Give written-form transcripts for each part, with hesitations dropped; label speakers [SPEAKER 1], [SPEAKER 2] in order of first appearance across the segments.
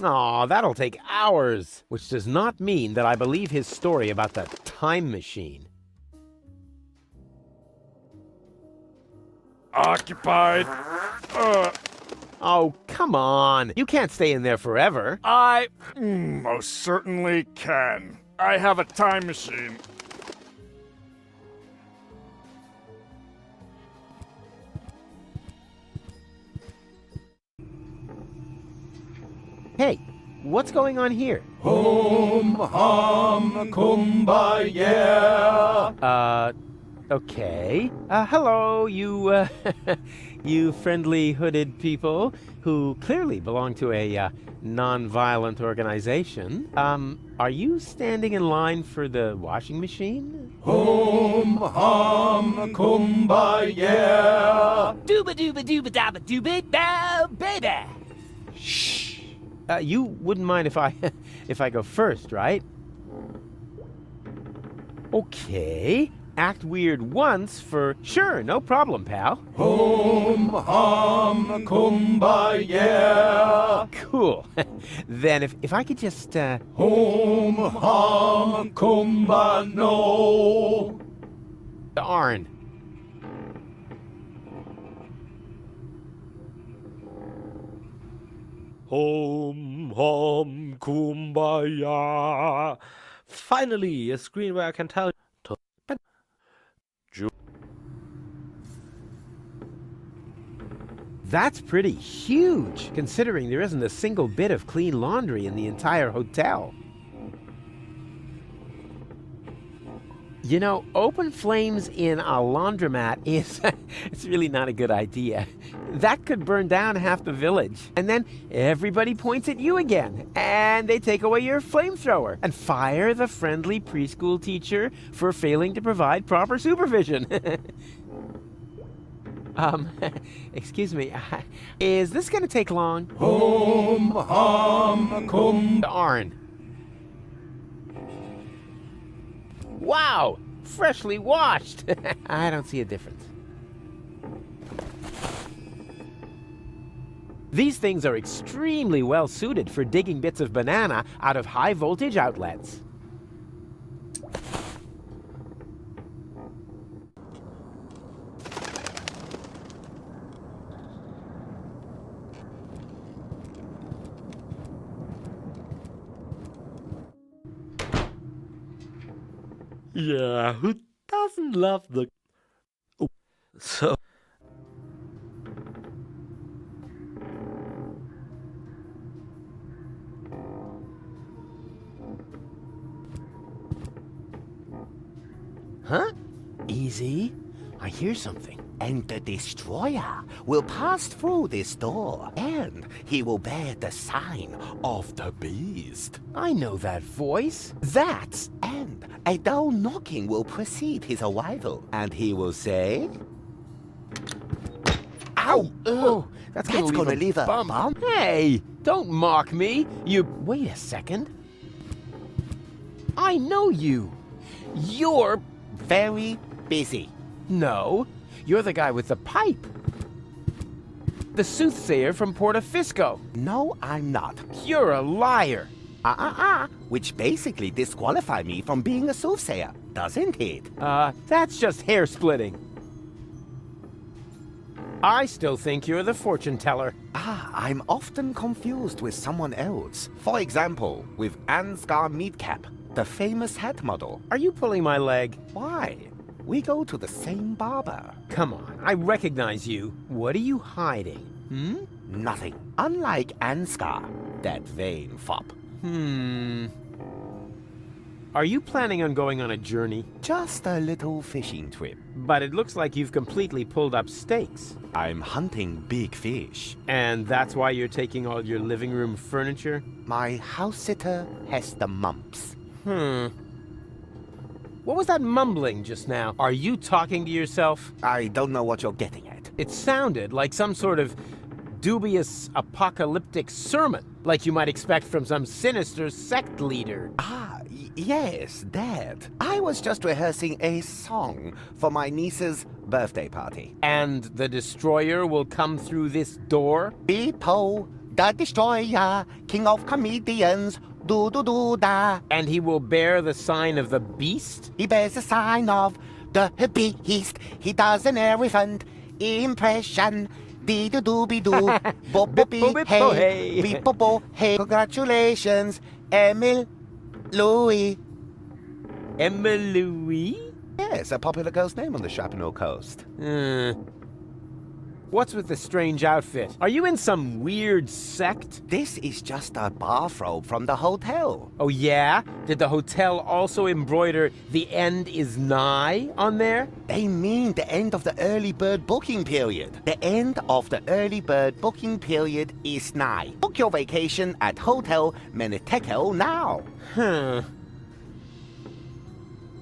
[SPEAKER 1] Aw, that'll take hours. Which does not mean that I believe his story about the time machine.
[SPEAKER 2] Occupied.
[SPEAKER 1] Oh, come on. You can't stay in there forever.
[SPEAKER 2] I most certainly can. I have a time machine.
[SPEAKER 1] Hey, what's going on here?
[SPEAKER 3] Hum hum kumbaya.
[SPEAKER 1] Okay. Hello, you, you friendly hooded people who clearly belong to a, non-violent organization. Are you standing in line for the washing machine?
[SPEAKER 3] Hum hum kumbaya.
[SPEAKER 4] Dooba dooba dooba dabba dooba bow, baby.
[SPEAKER 1] Shh. You wouldn't mind if I, if I go first, right? Okay. Act weird once for sure, no problem, pal.
[SPEAKER 3] Hum hum kumbaya.
[SPEAKER 1] Cool. Then if I could just
[SPEAKER 3] Hum hum kumbano.
[SPEAKER 1] darn.
[SPEAKER 5] Home, home, kumbaya. Finally, a screen where I can tell to
[SPEAKER 1] That's pretty huge, considering there isn't a single bit of clean laundry in the entire hotel. You know, open flames in a laundromat is it's really not a good idea. That could burn down half the village. And then everybody points at you again. And they take away your flamethrower and fire the friendly preschool teacher for failing to provide proper supervision. Excuse me. Is this gonna take long?
[SPEAKER 3] Hum hum kum.
[SPEAKER 1] Darn. Wow! Freshly washed! I don't see a difference. These things are extremely well suited for digging bits of banana out of high voltage outlets.
[SPEAKER 5] yeah, who doesn't love the so
[SPEAKER 1] Huh? Easy. I hear something.
[SPEAKER 6] And the destroyer will pass through this door, and he will bear the sign of the beast.
[SPEAKER 1] I know that voice.
[SPEAKER 6] That's and a dull knocking will precede his arrival, and he will say, "Ow!
[SPEAKER 1] Oh, that's gonna leave a
[SPEAKER 6] bump."
[SPEAKER 1] Hey, don't mock me. You wait a second. I know you. You're
[SPEAKER 6] Very busy.
[SPEAKER 1] no. You're the guy with the pipe. The soothsayer from Portofisco.
[SPEAKER 6] No, I'm not.
[SPEAKER 1] You're a liar.
[SPEAKER 6] Which basically disqualify me from being a soothsayer, doesn't it?
[SPEAKER 1] That's just hair splitting. I still think you're the fortune teller.
[SPEAKER 6] I'm often confused with someone else. For example, with Ansgar Meatcap, the famous hat model.
[SPEAKER 1] Are you pulling my leg?
[SPEAKER 6] Why? We go to the same barber.
[SPEAKER 1] Come on, I recognize you. What are you hiding?
[SPEAKER 6] Nothing. Unlike Ansgar, that vain fop.
[SPEAKER 1] Are you planning on going on a journey?
[SPEAKER 6] Just a little fishing trip.
[SPEAKER 1] But it looks like you've completely pulled up stakes.
[SPEAKER 6] I'm hunting big fish.
[SPEAKER 1] And that's why you're taking all your living room furniture?
[SPEAKER 6] My house sitter has the mumps.
[SPEAKER 1] What was that mumbling just now? Are you talking to yourself?
[SPEAKER 6] I don't know what you're getting at.
[SPEAKER 1] It sounded like some sort of dubious apocalyptic sermon, like you might expect from some sinister sect leader.
[SPEAKER 6] Yes, that. I was just rehearsing a song for my niece's birthday party.
[SPEAKER 1] And the destroyer will come through this door?
[SPEAKER 6] People the destroyer, king of comedians, do-do-do-da.
[SPEAKER 1] And he will bear the sign of the beast?
[SPEAKER 6] He bears the sign of the beast. He does an elephant impression. Dee-do-do-be-do, bo-bo-be-hey, be-bo-bo-hey. Congratulations, Emil Louis.
[SPEAKER 1] Emma Louis?
[SPEAKER 6] Yes, a popular girl's name on the Chaponneau coast.
[SPEAKER 1] What's with the strange outfit? Are you in some weird sect?
[SPEAKER 6] This is just a bathrobe from the hotel.
[SPEAKER 1] Oh yeah? Did the hotel also embroider "The end is nigh" on there?
[SPEAKER 6] They mean the end of the early bird booking period. The end of the early bird booking period is nigh. Book your vacation at Hotel Menitekel now.
[SPEAKER 1] Huh.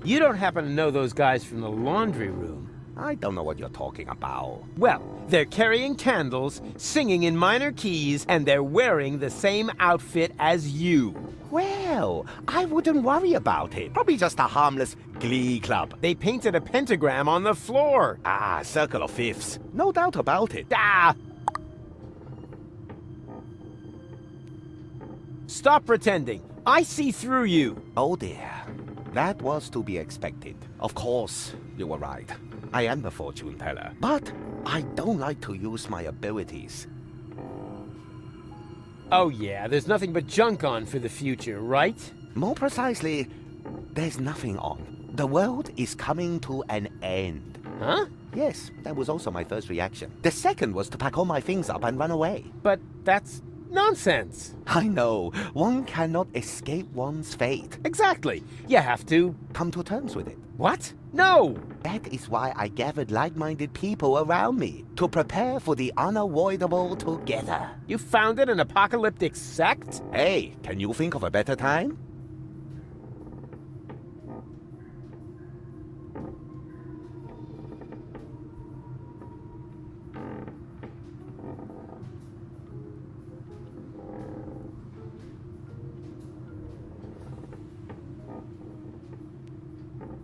[SPEAKER 1] You don't happen to know those guys from the laundry room?
[SPEAKER 6] I don't know what you're talking about.
[SPEAKER 1] Well, they're carrying candles, singing in minor keys, and they're wearing the same outfit as you.
[SPEAKER 6] Well, I wouldn't worry about it. Probably just a harmless glee club.
[SPEAKER 1] They painted a pentagram on the floor.
[SPEAKER 6] Ah, circle of fifths. No doubt about it.
[SPEAKER 1] Ah! Stop pretending. I see through you.
[SPEAKER 6] Oh dear. That was to be expected. Of course, you were right. I am the fortune teller. But I don't like to use my abilities.
[SPEAKER 1] Oh yeah, there's nothing but junk on for the future, right?
[SPEAKER 6] More precisely, there's nothing on. The world is coming to an end.
[SPEAKER 1] Huh?
[SPEAKER 6] Yes, that was also my first reaction. The second was to pack all my things up and run away.
[SPEAKER 1] But that's nonsense.
[SPEAKER 6] I know. One cannot escape one's fate.
[SPEAKER 1] Exactly. You have to...
[SPEAKER 6] Come to terms with it.
[SPEAKER 1] What? No!
[SPEAKER 6] That is why I gathered like-minded people around me, to prepare for the unavoidable together.
[SPEAKER 1] You founded an apocalyptic sect?
[SPEAKER 6] Hey, can you think of a better time?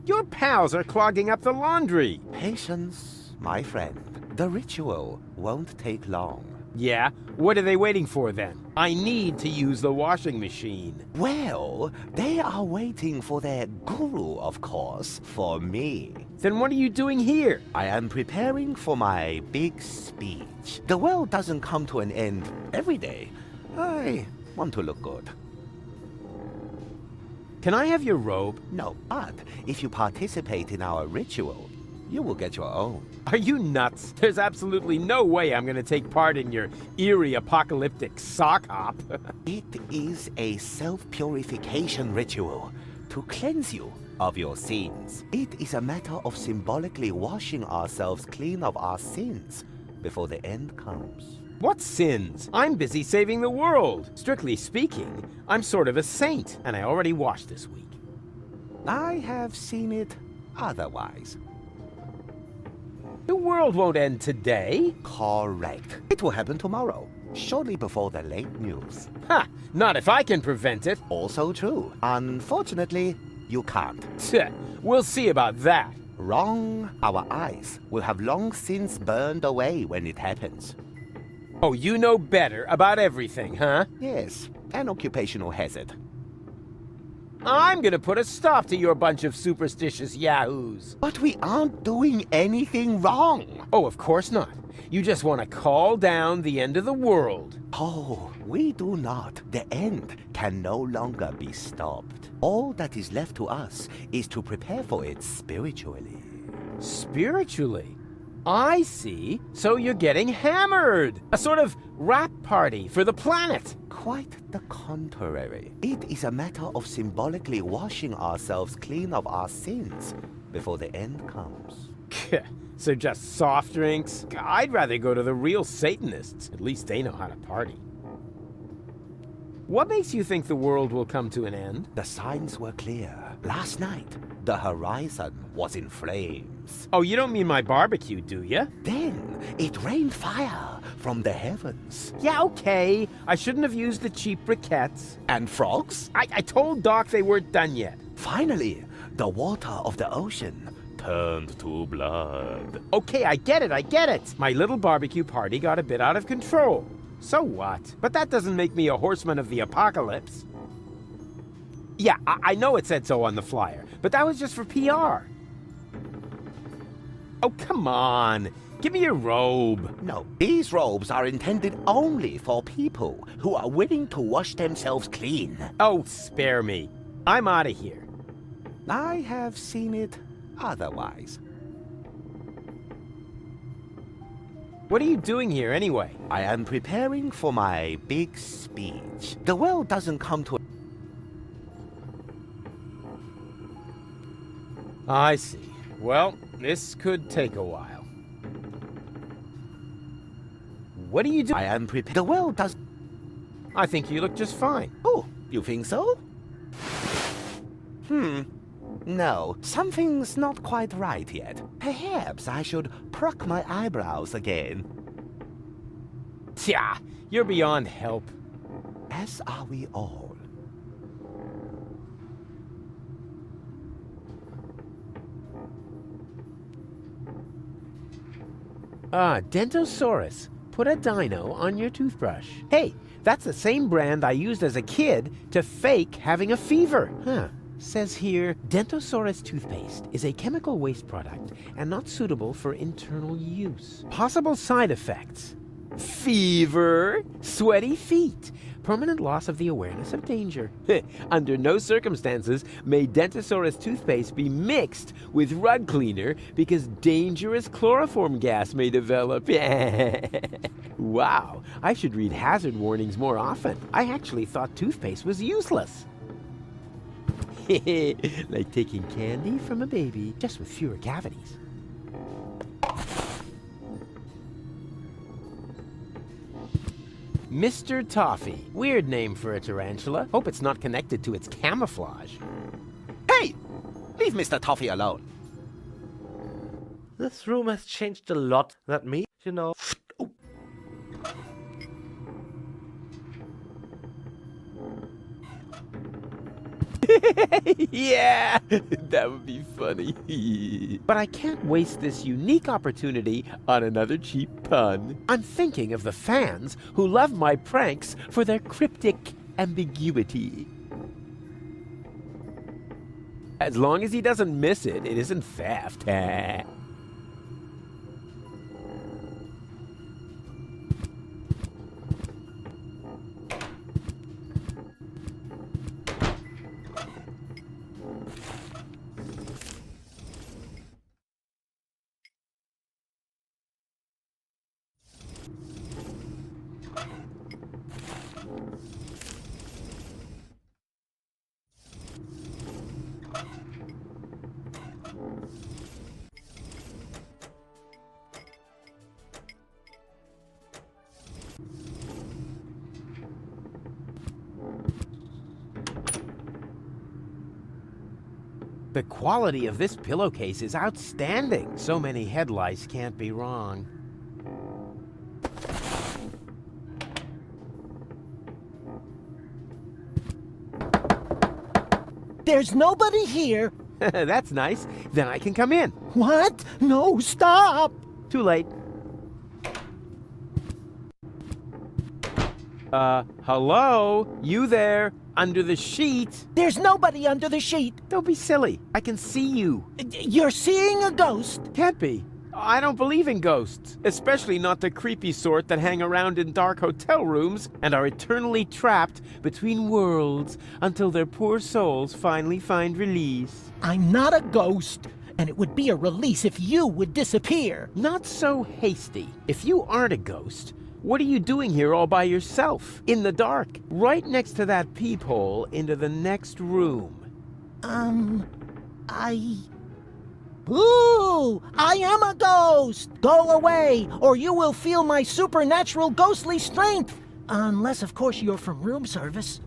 [SPEAKER 1] Your pals are clogging up the laundry.
[SPEAKER 6] Patience, my friend. The ritual won't take long.
[SPEAKER 1] Yeah? What are they waiting for then? I need to use the washing machine.
[SPEAKER 6] Well, they are waiting for their guru, of course, for me.
[SPEAKER 1] Then what are you doing here?
[SPEAKER 6] I am preparing for my big speech. The world doesn't come to an end every day. I want to look good.
[SPEAKER 1] Can I have your robe?
[SPEAKER 6] No, but if you participate in our ritual, you will get your own.
[SPEAKER 1] Are you nuts? There's absolutely no way I'm gonna take part in your eerie apocalyptic sock hop.
[SPEAKER 6] It is a self-purification ritual to cleanse you of your sins. It is a matter of symbolically washing ourselves clean of our sins before the end comes.
[SPEAKER 1] What sins? I'm busy saving the world. Strictly speaking, I'm sort of a saint, and I already washed this week.
[SPEAKER 6] I have seen it otherwise.
[SPEAKER 1] The world won't end today.
[SPEAKER 6] Correct. It will happen tomorrow, shortly before the late news.
[SPEAKER 1] Ha! Not if I can prevent it.
[SPEAKER 6] Also true. Unfortunately, you can't.
[SPEAKER 1] Tch, we'll see about that.
[SPEAKER 6] Wrong. Our eyes will have long since burned away when it happens.
[SPEAKER 1] Oh, you know better about everything, huh?
[SPEAKER 6] Yes, an occupational hazard.
[SPEAKER 1] I'm gonna put a stop to your bunch of superstitious yahoos.
[SPEAKER 6] But we aren't doing anything wrong.
[SPEAKER 1] Oh, of course not. You just want to call down the end of the world.
[SPEAKER 6] Oh, we do not. The end can no longer be stopped. All that is left to us is to prepare for it spiritually.
[SPEAKER 1] Spiritually? I see. So you're getting hammered. A sort of rap party for the planet.
[SPEAKER 6] Quite the contrary. It is a matter of symbolically washing ourselves clean of our sins before the end comes.
[SPEAKER 1] So just soft drinks? I'd rather go to the real Satanists. At least they know how to party. What makes you think the world will come to an end?
[SPEAKER 6] The signs were clear. Last night, the horizon was in flames.
[SPEAKER 1] Oh, you don't mean my barbecue, do you?
[SPEAKER 6] Then it rained fire from the heavens.
[SPEAKER 1] Yeah, okay. I shouldn't have used the cheap briquettes.
[SPEAKER 6] And frogs?
[SPEAKER 1] I told Doc they weren't done yet.
[SPEAKER 6] Finally, the water of the ocean turned to blood.
[SPEAKER 1] Okay, I get it. My little barbecue party got a bit out of control. So what? But that doesn't make me a horseman of the apocalypse. Yeah, I know it said so on the flyer, but that was just for PR. Oh, come on. Give me your robe.
[SPEAKER 6] No, these robes are intended only for people who are willing to wash themselves clean.
[SPEAKER 1] Oh, spare me. I'm out of here.
[SPEAKER 6] I have seen it otherwise.
[SPEAKER 1] What are you doing here anyway?
[SPEAKER 6] I am preparing for my big speech. The world doesn't come to...
[SPEAKER 1] I see. Well, this could take a while. What are you doing?
[SPEAKER 6] I am prepared. The world does...
[SPEAKER 1] I think you look just fine.
[SPEAKER 6] Oh, you think so? No, something's not quite right yet. Perhaps I should pluck my eyebrows again.
[SPEAKER 1] Tja, you're beyond help.
[SPEAKER 6] As are we all.
[SPEAKER 1] Dentosaurus. Put a dino on your toothbrush. Hey, that's the same brand I used as a kid to fake having a fever. Huh. Says here, Dentosaurus toothpaste is a chemical waste product and not suitable for internal use. Possible side effects: fever, sweaty feet, permanent loss of the awareness of danger. Under no circumstances may Dentosaurus toothpaste be mixed with rug cleaner because dangerous chloroform gas may develop. Wow, I should read hazard warnings more often. I actually thought toothpaste was useless. Like taking candy from a baby, just with fewer cavities. Mr. Toffee. Weird name for a tarantula. Hope it's not connected to its camouflage.
[SPEAKER 6] Hey! Leave Mr. Toffee alone.
[SPEAKER 5] This room has changed a lot. That me, you know.
[SPEAKER 1] Yeah, that would be funny. But I can't waste this unique opportunity on another cheap pun. I'm thinking of the fans who love my pranks for their cryptic ambiguity. As long as he doesn't miss it, it isn't theft. The quality of this pillowcase is outstanding. So many head lice can't be wrong.
[SPEAKER 7] There's nobody here.
[SPEAKER 1] That's nice. Then I can come in.
[SPEAKER 7] What? No, stop!
[SPEAKER 1] Too late. Hello? You there? Under the sheet?
[SPEAKER 7] There's nobody under the sheet.
[SPEAKER 1] Don't be silly. I can see you.
[SPEAKER 7] You're seeing a ghost.
[SPEAKER 1] Can't be. I don't believe in ghosts, especially not the creepy sort that hang around in dark hotel rooms and are eternally trapped between worlds until their poor souls finally find release.
[SPEAKER 7] I'm not a ghost, and it would be a release if you would disappear.
[SPEAKER 1] Not so hasty. If you aren't a ghost, what are you doing here all by yourself, in the dark, right next to that peephole into the next room?
[SPEAKER 7] Ooh, I am a ghost! Go away, or you will feel my supernatural ghostly strength! Unless, of course, you're from room service.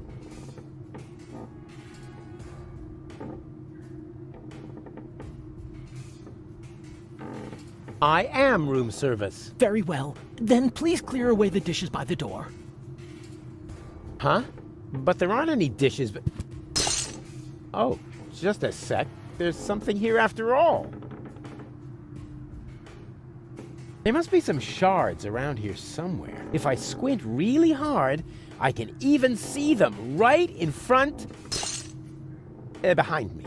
[SPEAKER 1] I am room service.
[SPEAKER 7] Very well. Then please clear away the dishes by the door.
[SPEAKER 1] Huh? But there aren't any dishes, but... Oh, just a sec. There's something here after all. There must be some shards around here somewhere. If I squint really hard, I can even see them right in front... behind me.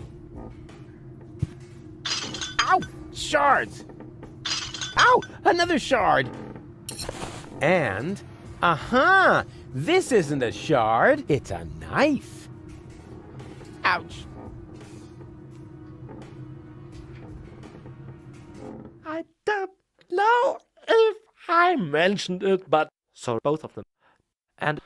[SPEAKER 1] Ow! Shards! Ow! Another shard! And... aha! This isn't a shard, it's a knife. Ouch.
[SPEAKER 5] I don't know if I mentioned it, but so both of them. And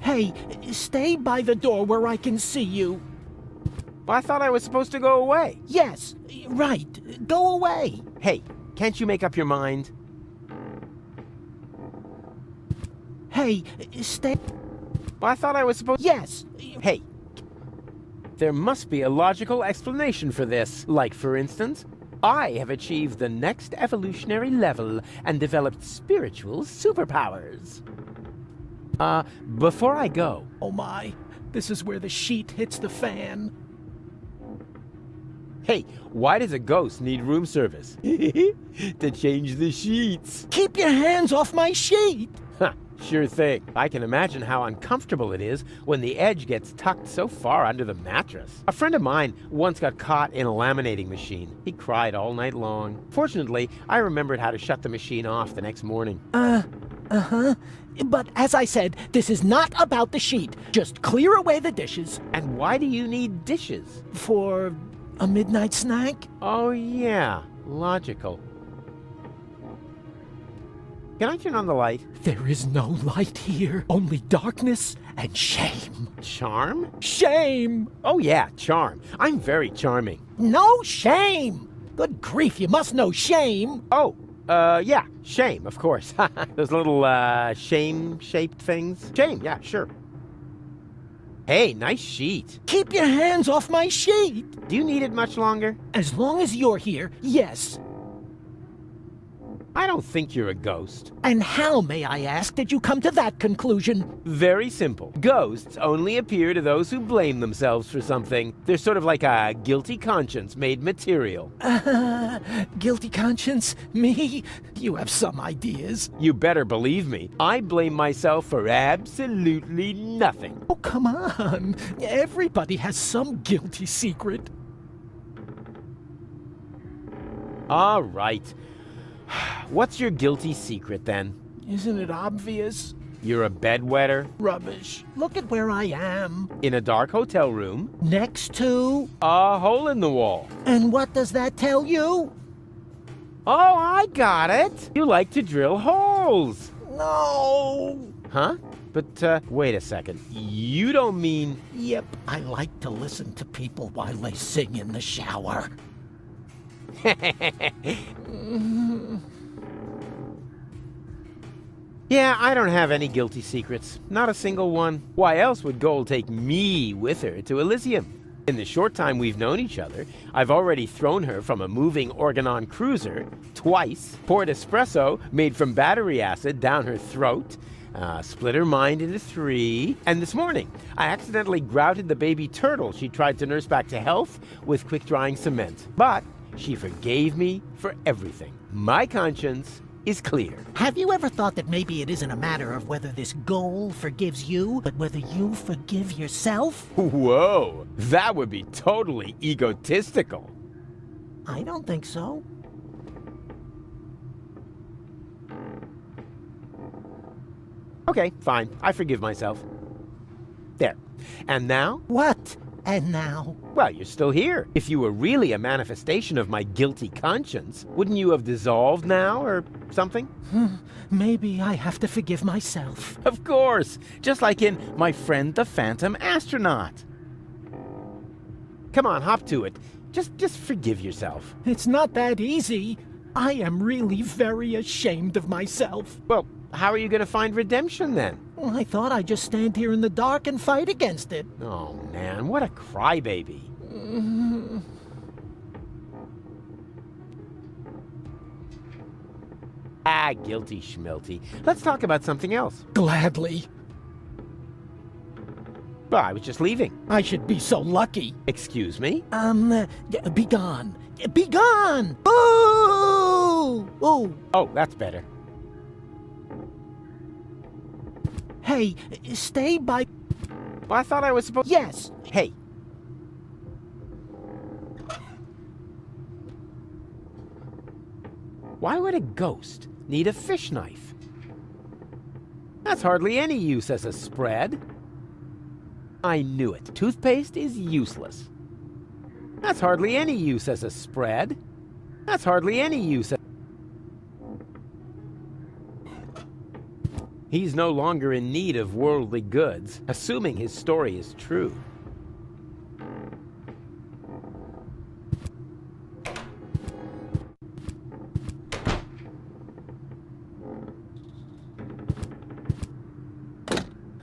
[SPEAKER 7] Hey, stay by the door where I can see you.
[SPEAKER 1] I thought I was supposed to go away.
[SPEAKER 7] Yes, right. Go away.
[SPEAKER 1] Hey, can't you make up your mind?
[SPEAKER 7] Hey, stay...
[SPEAKER 1] I thought I was supposed...
[SPEAKER 7] Yes.
[SPEAKER 1] Hey, there must be a logical explanation for this. Like, for instance, I have achieved the next evolutionary level and developed spiritual superpowers. Before I go...
[SPEAKER 7] Oh my, this is where the sheet hits the fan.
[SPEAKER 1] Hey, why does a ghost need room service? To change the sheets.
[SPEAKER 7] Keep your hands off my sheet!
[SPEAKER 1] Huh, sure thing. I can imagine how uncomfortable it is when the edge gets tucked so far under the mattress. A friend of mine once got caught in a laminating machine. He cried all night long. Fortunately, I remembered how to shut the machine off the next morning.
[SPEAKER 7] But as I said, this is not about the sheet. Just clear away the dishes.
[SPEAKER 1] And why do you need dishes?
[SPEAKER 7] For a midnight snack?
[SPEAKER 1] Oh yeah, logical. Can I turn on the light?
[SPEAKER 7] There is no light here. Only darkness and shame.
[SPEAKER 1] Charm?
[SPEAKER 7] Shame!
[SPEAKER 1] Oh yeah, charm. I'm very charming.
[SPEAKER 7] No shame! Good grief, you must know shame.
[SPEAKER 1] Oh, yeah, shame, of course. Those little, shame-shaped things. Shame, yeah, sure. Hey, nice sheet.
[SPEAKER 7] Keep your hands off my sheet!
[SPEAKER 1] Do you need it much longer?
[SPEAKER 7] As long as you're here, yes.
[SPEAKER 1] I don't think you're a ghost.
[SPEAKER 7] And how, may I ask, did you come to that conclusion?
[SPEAKER 1] Very simple. Ghosts only appear to those who blame themselves for something. They're sort of like a guilty conscience made material.
[SPEAKER 7] Guilty conscience? Me? You have some ideas.
[SPEAKER 1] You better believe me. I blame myself for absolutely nothing.
[SPEAKER 7] Oh, come on. Everybody has some guilty secret.
[SPEAKER 1] All right. What's your guilty secret, then?
[SPEAKER 7] Isn't it obvious?
[SPEAKER 1] You're a bedwetter?
[SPEAKER 7] Rubbish. Look at where I am.
[SPEAKER 1] In a dark hotel room?
[SPEAKER 7] Next to...
[SPEAKER 1] A hole in the wall.
[SPEAKER 7] And what does that tell you?
[SPEAKER 1] Oh, I got it! You like to drill holes!
[SPEAKER 7] No!
[SPEAKER 1] Huh? But, wait a second. You don't mean...
[SPEAKER 7] Yep, I like to listen to people while they sing in the shower.
[SPEAKER 1] Yeah, I don't have any guilty secrets. Not a single one. Why else would Gold take me with her to Elysium? In the short time we've known each other, I've already thrown her from a moving Organon cruiser twice, poured espresso made from battery acid down her throat, split her mind into 3, and this morning, I accidentally grouted the baby turtle she tried to nurse back to health with quick-drying cement. But she forgave me for everything. My conscience is clear.
[SPEAKER 7] Have you ever thought that maybe it isn't a matter of whether this goal forgives you, but whether you forgive yourself?
[SPEAKER 1] Whoa, that would be totally egotistical.
[SPEAKER 7] I don't think so.
[SPEAKER 1] Okay, fine. I forgive myself. There. And now?
[SPEAKER 7] What? And now?
[SPEAKER 1] Well, you're still here. If you were really a manifestation of my guilty conscience, wouldn't you have dissolved now or something?
[SPEAKER 7] Maybe I have to forgive myself.
[SPEAKER 1] Of course. Just like in My Friend the Phantom Astronaut. Come on, hop to it. Just forgive yourself.
[SPEAKER 7] It's not that easy. I am really very ashamed of myself.
[SPEAKER 1] Well, how are you going to find redemption then?
[SPEAKER 7] Well, I thought I'd just stand here in the dark and fight against it.
[SPEAKER 1] Oh man, what a crybaby. Guilty schmilty. Let's talk about something else.
[SPEAKER 7] Gladly.
[SPEAKER 1] Well, I was just leaving.
[SPEAKER 7] I should be so lucky.
[SPEAKER 1] Excuse me?
[SPEAKER 7] Be gone. Be gone! Ooh! Ooh!
[SPEAKER 1] Oh, that's better.
[SPEAKER 7] Hey, stay by...
[SPEAKER 1] Well, I thought I was supposed...
[SPEAKER 7] Yes!
[SPEAKER 1] Hey. Why would a ghost need a fish knife? That's hardly any use as a spread. I knew it. Toothpaste is useless. That's hardly any use as a spread. That's hardly any use as... He's no longer in need of worldly goods, assuming his story is true.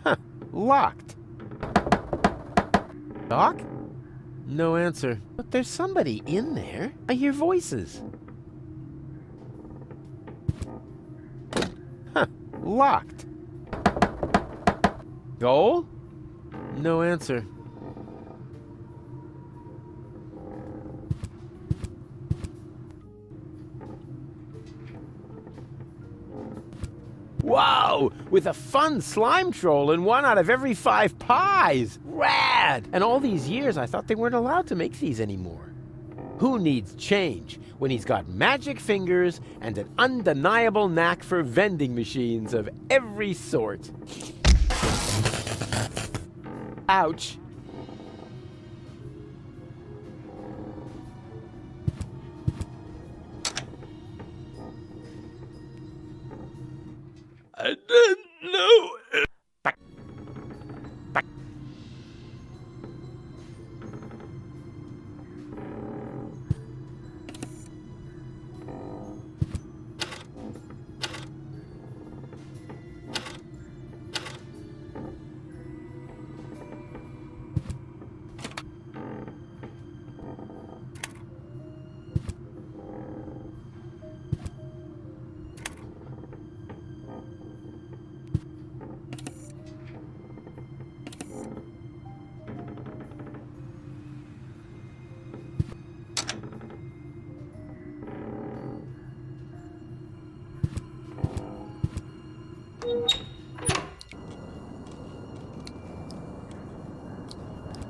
[SPEAKER 1] Huh, locked. Doc? No answer. But there's somebody in there. I hear voices. Huh, locked. Goal? No answer. Whoa! With a fun slime troll in 1 out of every 5 pies! Rad! And all these years I thought they weren't allowed to make these anymore. Who needs change when he's got magic fingers and an undeniable knack for vending machines of every sort? Ouch.
[SPEAKER 5] I didn't know it.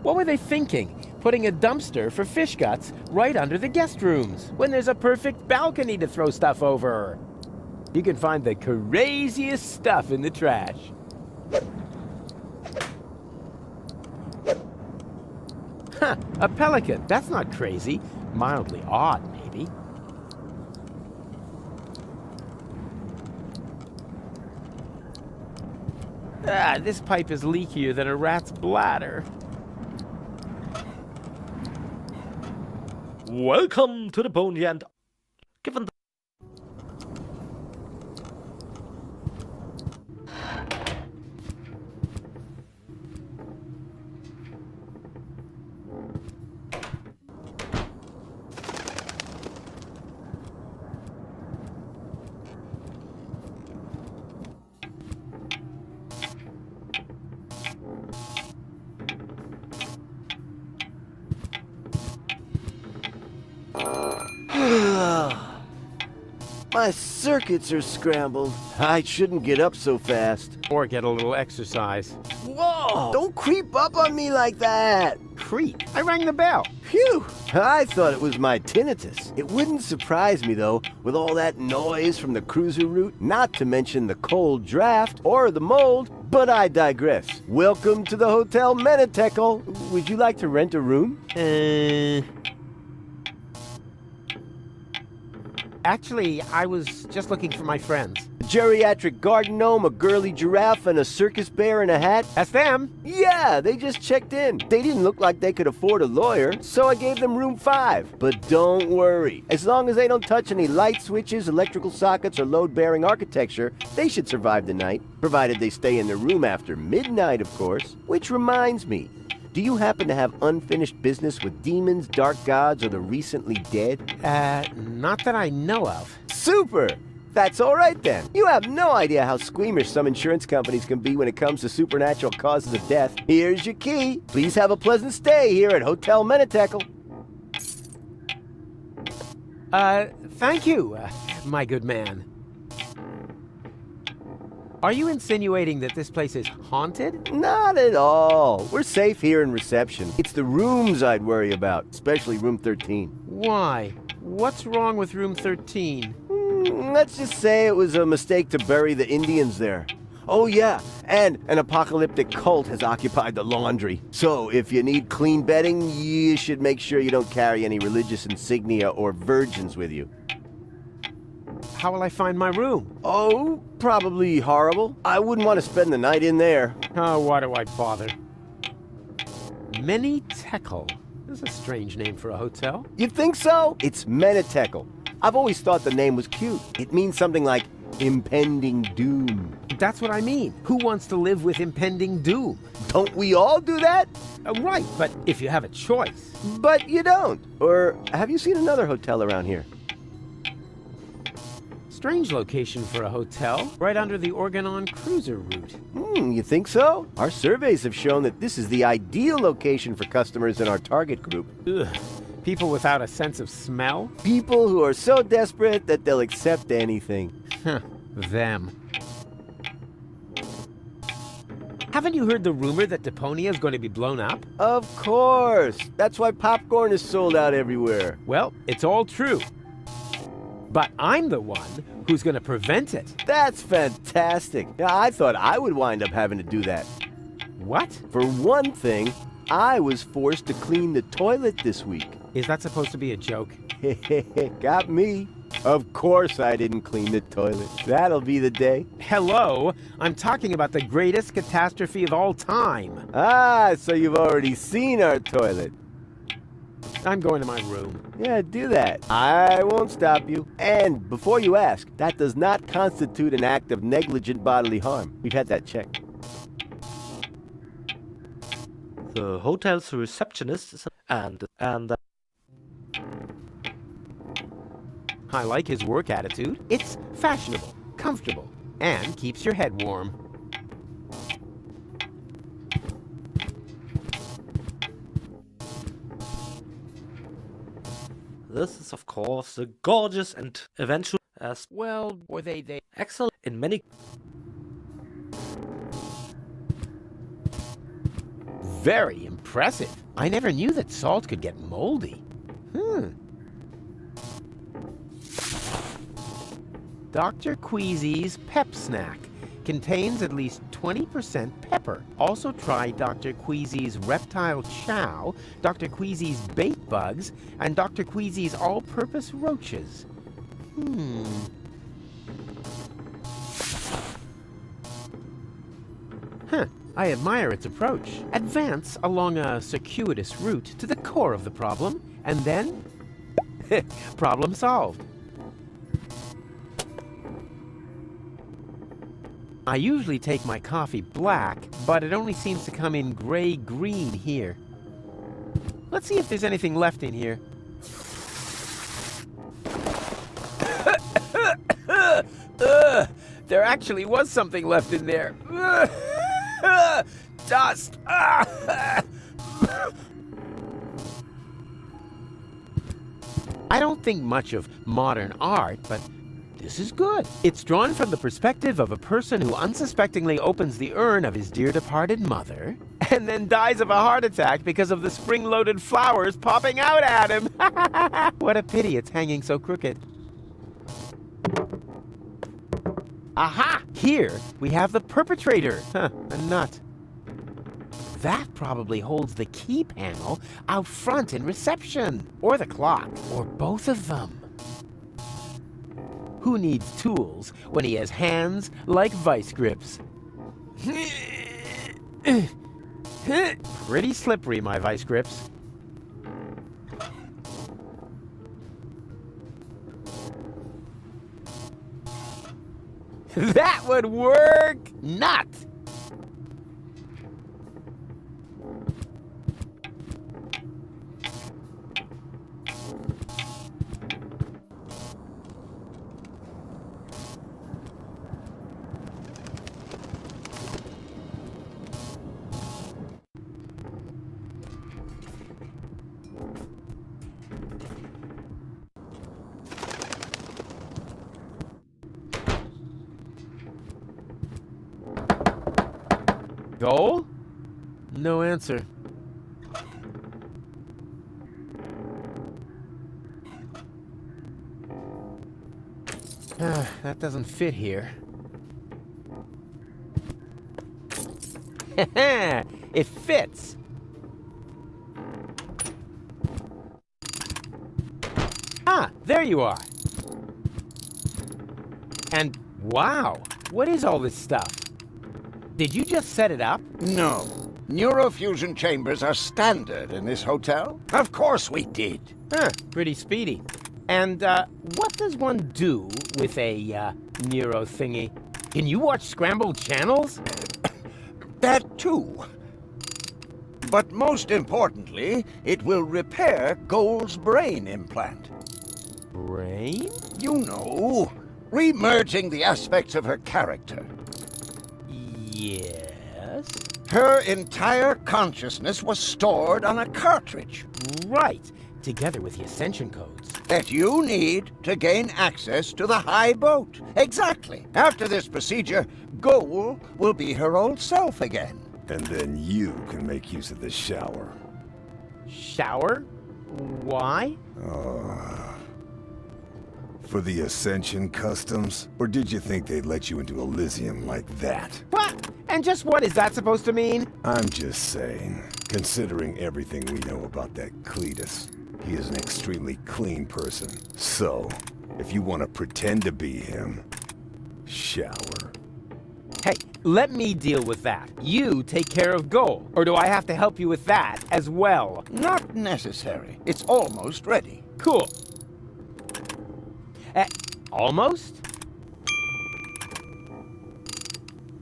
[SPEAKER 1] What were they thinking? Putting a dumpster for fish guts right under the guest rooms, when there's a perfect balcony to throw stuff over. You can find the craziest stuff in the trash. Huh, a pelican. That's not crazy. Mildly odd, maybe. Ah, this pipe is leakier than a rat's bladder.
[SPEAKER 5] Welcome to Deponia, and given the
[SPEAKER 8] My circuits are scrambled. I shouldn't get up so fast.
[SPEAKER 1] Or get a little exercise.
[SPEAKER 8] Whoa! Don't creep up on me like that!
[SPEAKER 1] Creep. I rang the bell.
[SPEAKER 8] Phew! I thought it was my tinnitus. It wouldn't surprise me, though, with all that noise from the cruiser route, not to mention the cold draft or the mold, but I digress. Welcome to the Hotel Menetekel. Would you like to rent a room?
[SPEAKER 1] Actually, I was just looking for my friends.
[SPEAKER 8] A geriatric garden gnome, a girly giraffe, and a circus bear in a hat?
[SPEAKER 1] That's them.
[SPEAKER 8] Yeah, they just checked in. They didn't look like they could afford a lawyer, so I gave them room 5. But don't worry. As long as they don't touch any light switches, electrical sockets, or load-bearing architecture, they should survive the night. Provided they stay in their room after midnight, of course. Which reminds me, do you happen to have unfinished business with demons, dark gods, or the recently dead?
[SPEAKER 1] Not that I know of.
[SPEAKER 8] Super! That's all right then. You have no idea how squeamish some insurance companies can be when it comes to supernatural causes of death. Here's your key. Please have a pleasant stay here at Hotel Menetekel.
[SPEAKER 1] Thank you, my good man. Are you insinuating that this place is haunted?
[SPEAKER 8] Not at all. We're safe here in reception. It's the rooms I'd worry about, especially room 13.
[SPEAKER 1] Why? What's wrong with room 13?
[SPEAKER 8] Let's just say it was a mistake to bury the Indians there. Oh yeah, and an apocalyptic cult has occupied the laundry. So if you need clean bedding, you should make sure you don't carry any religious insignia or virgins with you.
[SPEAKER 1] How will I find my room?
[SPEAKER 8] Oh, probably horrible. I wouldn't want to spend the night in there.
[SPEAKER 1] Oh, why do I bother? Mini Tekel. That's a strange name for a hotel.
[SPEAKER 8] You think so? It's Menetekel. I've always thought the name was cute. It means something like impending doom.
[SPEAKER 1] That's what I mean. Who wants to live with impending doom?
[SPEAKER 8] Don't we all do that?
[SPEAKER 1] Right, but if you have a choice.
[SPEAKER 8] But you don't. Or have you seen another hotel around here?
[SPEAKER 1] Strange location for a hotel, right under the Organon cruiser route.
[SPEAKER 8] You think so? Our surveys have shown that this is the ideal location for customers in our target group.
[SPEAKER 1] Ugh. People without a sense of smell?
[SPEAKER 8] People who are so desperate that they'll accept anything.
[SPEAKER 1] Them. Haven't you heard the rumor that Deponia is going to be blown up?
[SPEAKER 8] Of course. That's why popcorn is sold out everywhere.
[SPEAKER 1] Well, it's all true. But I'm the one who's going to prevent it.
[SPEAKER 8] That's fantastic. Yeah, I thought I would wind up having to do that.
[SPEAKER 1] What?
[SPEAKER 8] For one thing, I was forced to clean the toilet this week.
[SPEAKER 1] Is that supposed to be a joke?
[SPEAKER 8] Got me. Of course I didn't clean the toilet. That'll be the day.
[SPEAKER 1] Hello? I'm talking about the greatest catastrophe of all time.
[SPEAKER 8] Ah, so you've already seen our toilet.
[SPEAKER 1] I'm going to my room.
[SPEAKER 8] Yeah, do that. I won't stop you. And before you ask, that does not constitute an act of negligent bodily harm. We've had that checked.
[SPEAKER 5] The hotel's receptionist is and
[SPEAKER 1] I like his work attitude. It's fashionable, comfortable, and keeps your head warm.
[SPEAKER 5] this is of course the gorgeous and eventual as
[SPEAKER 1] Well, or they
[SPEAKER 5] excellent in many.
[SPEAKER 1] Very impressive. I never knew that salt could get moldy. Dr. Queasy's Pep Snack contains at least 20% pepper. Also try Dr. Queasy's Reptile Chow, Dr. Queasy's Bait Bugs, and Dr. Queasy's All-Purpose Roaches. I admire its approach. Advance along a circuitous route to the core of the problem, and then problem solved. I usually take my coffee black, but it only seems to come in gray-green here. Let's see if there's anything left in here. There actually was something left in there. Dust. I don't think much of modern art, but this is good. It's drawn from the perspective of a person who unsuspectingly opens the urn of his dear departed mother and then dies of a heart attack because of the spring-loaded flowers popping out at him. What a pity it's hanging so crooked. Aha! Here we have the perpetrator. A nut. That probably holds the key panel out front in reception. Or the clock. Or both of them. Who needs tools when he has hands like vice grips? Pretty slippery, my vice grips. That would work! Not! Goal? No answer. That doesn't fit here. It fits. Ah, there you are. And wow, what is all this stuff? Did you just set it up?
[SPEAKER 9] No. Neurofusion chambers are standard in this hotel. Of course we did.
[SPEAKER 1] Pretty speedy. And what does one do with a neuro thingy? Can you watch scrambled channels?
[SPEAKER 9] That too. But most importantly, it will repair Goal's brain implant.
[SPEAKER 1] Brain?
[SPEAKER 9] You know, re-merging the aspects of her character.
[SPEAKER 1] Yes.
[SPEAKER 9] Her entire consciousness was stored on a cartridge
[SPEAKER 1] Right. Together with the ascension codes.
[SPEAKER 9] that you need to gain access to the high boat. Exactly. After this procedure, Goal will be her old self again.
[SPEAKER 10] And then you can make use of the shower.
[SPEAKER 1] Shower? Why?
[SPEAKER 10] For the Ascension customs? Or did you think they'd let you into Elysium like that?
[SPEAKER 1] What? And just what is that supposed to mean?
[SPEAKER 10] I'm just saying, considering everything we know about that Cletus, he is an extremely clean person. So, if you want to pretend to be him, shower.
[SPEAKER 1] Hey, let me deal with that. You take care of Goal. Or do I have to help you with that as well?
[SPEAKER 9] Not necessary. It's almost ready.
[SPEAKER 1] Cool. Almost?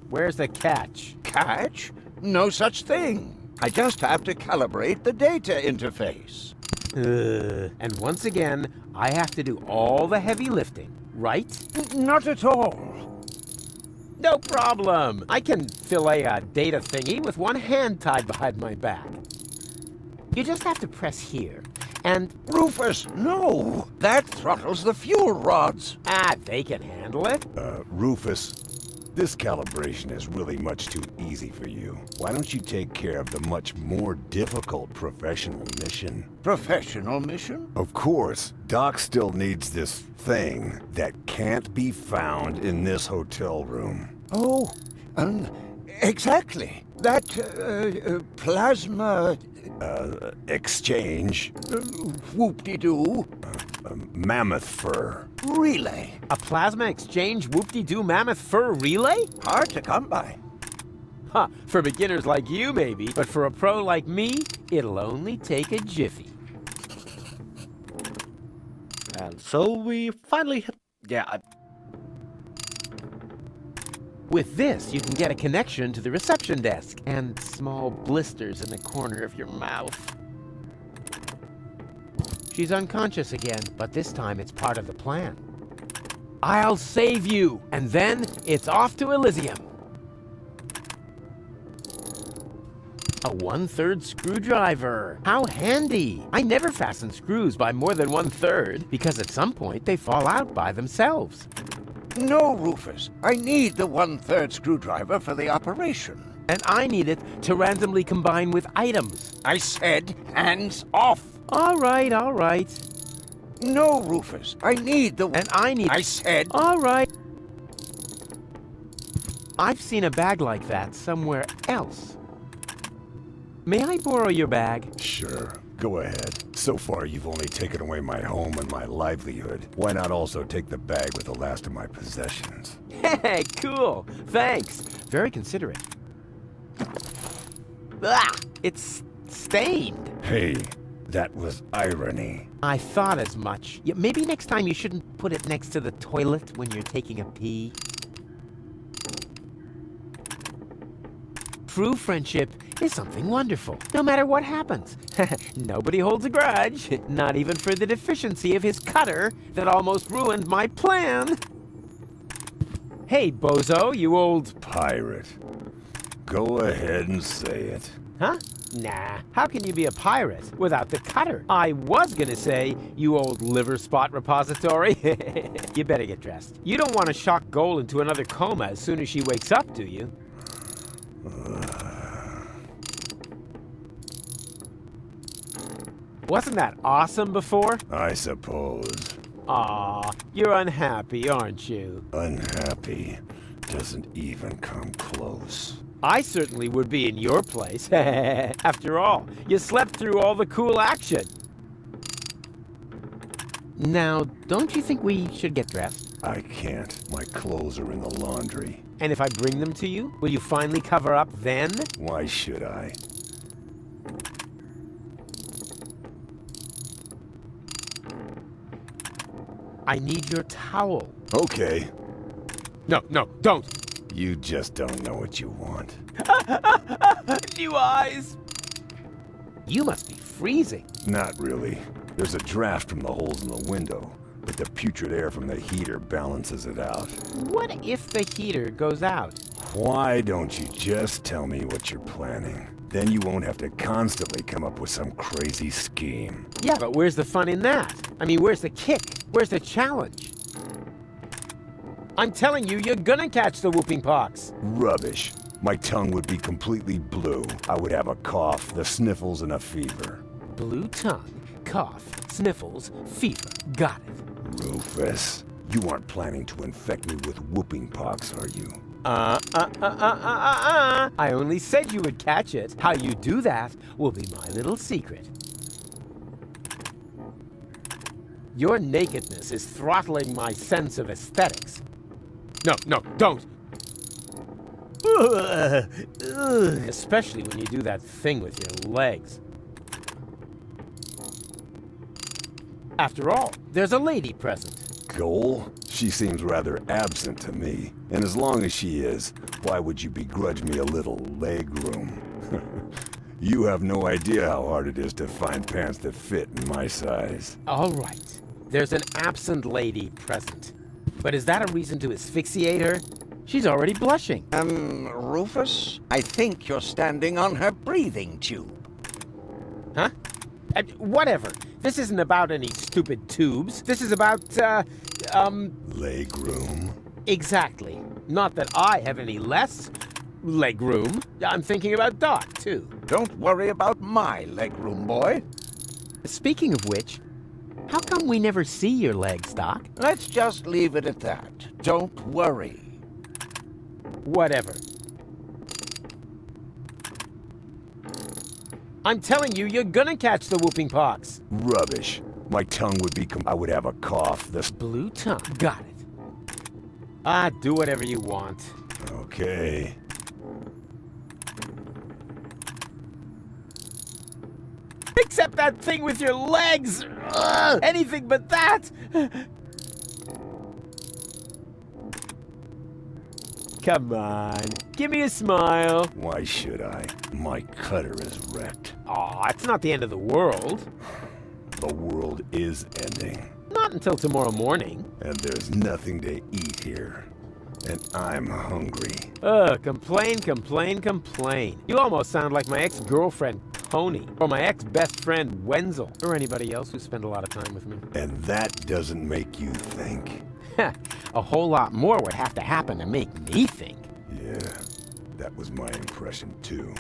[SPEAKER 1] Where's the catch?
[SPEAKER 9] Catch? No such thing. I just have to calibrate the data interface.
[SPEAKER 1] And once again, I have to do all the heavy lifting, right?
[SPEAKER 9] Not at all.
[SPEAKER 1] No problem. I can fillet a data thingy with one hand tied behind my back. You just have to press here, and...
[SPEAKER 9] Rufus, no! That throttles the fuel rods.
[SPEAKER 1] they can handle it.
[SPEAKER 10] Rufus, this calibration is really much too easy for you. Why don't you take care of the much more difficult professional mission?
[SPEAKER 9] Professional mission?
[SPEAKER 10] Of course, Doc still needs this thing that can't be found in this hotel room.
[SPEAKER 9] Oh, exactly. That, plasma...
[SPEAKER 10] Exchange.
[SPEAKER 9] Whoop-de-doo.
[SPEAKER 10] Mammoth fur.
[SPEAKER 9] Relay.
[SPEAKER 1] A plasma exchange whoop-de-doo mammoth fur relay?
[SPEAKER 9] Hard to come by.
[SPEAKER 1] Huh, for beginners like you maybe, but for a pro like me, it'll only take a jiffy.
[SPEAKER 5] And so we finally hit... Yeah,
[SPEAKER 1] With this, you can get a connection to the reception desk and small blisters in the corner of your mouth. She's unconscious again, but this time it's part of the plan. I'll save you, and then it's off to Elysium. A 1/3 screwdriver. How handy. I never fasten screws by more than 1/3 because at some point they fall out by themselves.
[SPEAKER 9] No, Rufus. I need the 1/3 screwdriver for the operation.
[SPEAKER 1] And I need it to randomly combine with items.
[SPEAKER 9] I said hands off.
[SPEAKER 1] All right, all right.
[SPEAKER 9] No, Rufus. I need the...
[SPEAKER 1] And I need...
[SPEAKER 9] I said...
[SPEAKER 1] All right. I've seen a bag like that somewhere else. May I borrow your bag?
[SPEAKER 10] Sure, go ahead. So far, you've only taken away my home and my livelihood. Why not also take the bag with the last of my possessions?
[SPEAKER 1] Hey, cool. Thanks. Very considerate. Ah, it's stained.
[SPEAKER 10] Hey, that was irony.
[SPEAKER 1] I thought as much. Yeah, maybe next time you shouldn't put it next to the toilet when you're taking a pee. True friendship is something wonderful, no matter what happens. Nobody holds a grudge, not even for the deficiency of his cutter that almost ruined my plan. Hey, bozo, you old...
[SPEAKER 10] Pirate. Go ahead and say it.
[SPEAKER 1] Huh? Nah, how can you be a pirate without the cutter? I was gonna say, you old liver spot repository. You better get dressed. You don't want to shock Goal into another coma as soon as she wakes up, do you? Wasn't that awesome before?
[SPEAKER 10] I suppose.
[SPEAKER 1] Aw, you're unhappy, aren't you?
[SPEAKER 10] Unhappy doesn't even come close.
[SPEAKER 1] I certainly would be in your place. After all, you slept through all the cool action. Now, don't you think we should get dressed?
[SPEAKER 10] I can't. My clothes are in the laundry.
[SPEAKER 1] And if I bring them to you, will you finally cover up then?
[SPEAKER 10] Why should I?
[SPEAKER 1] I need your towel.
[SPEAKER 10] Okay.
[SPEAKER 1] No, don't.
[SPEAKER 10] You just don't know what you want.
[SPEAKER 1] New eyes. You must be freezing.
[SPEAKER 10] Not really. There's a draft from the holes in the window, but the putrid air from the heater balances it out.
[SPEAKER 1] What if the heater goes out?
[SPEAKER 10] Why don't you just tell me what you're planning? Then you won't have to constantly come up with some crazy scheme.
[SPEAKER 1] Yeah, but where's the fun in that? I mean, where's the kick? Where's the challenge? I'm telling you, you're gonna catch the whooping pox.
[SPEAKER 10] Rubbish. My tongue would be completely blue. I would have a cough, the sniffles, and a fever.
[SPEAKER 1] Blue tongue, cough, sniffles, fever. Got it.
[SPEAKER 10] Rufus, you aren't planning to infect me with whooping pox, are you?
[SPEAKER 1] I only said you would catch it. How you do that will be my little secret. Your nakedness is throttling my sense of aesthetics. No, don't! Especially when you do that thing with your legs. After all, there's a lady present.
[SPEAKER 10] Goal? She seems rather absent to me. And as long as she is, why would you begrudge me a little leg room? You have no idea how hard it is to find pants that fit in my size.
[SPEAKER 1] All right. There's an absent lady present. But is that a reason to asphyxiate her? She's already blushing.
[SPEAKER 9] Rufus, I think you're standing on her breathing tube.
[SPEAKER 1] Huh? Whatever. This isn't about any stupid tubes. This is about,
[SPEAKER 10] Leg room?
[SPEAKER 1] Exactly. Not that I have any less leg room. I'm thinking about Dot, too.
[SPEAKER 9] Don't worry about my legroom, boy.
[SPEAKER 1] Speaking of which, how come we never see your legs, Doc?
[SPEAKER 9] Let's just leave it at that. Don't worry.
[SPEAKER 1] Whatever. I'm telling you, you're gonna catch the whooping pox.
[SPEAKER 10] Rubbish. My tongue would be I would have a cough, the
[SPEAKER 1] Blue tongue. Got it. Do whatever you want.
[SPEAKER 10] Okay.
[SPEAKER 1] Except that thing with your legs! Ugh, anything but that! Come on, give me a smile.
[SPEAKER 10] Why should I? My cutter is wrecked.
[SPEAKER 1] Aw, it's not the end of the world.
[SPEAKER 10] The world is ending.
[SPEAKER 1] Not until tomorrow morning.
[SPEAKER 10] And there's nothing to eat here. And I'm hungry.
[SPEAKER 1] Complain. You almost sound like my ex-girlfriend, Pony, or my ex-best friend, Wenzel, or anybody else who spent a lot of time with me.
[SPEAKER 10] And that doesn't make you think.
[SPEAKER 1] A whole lot more would have to happen to make me think.
[SPEAKER 10] Yeah, that was my impression too.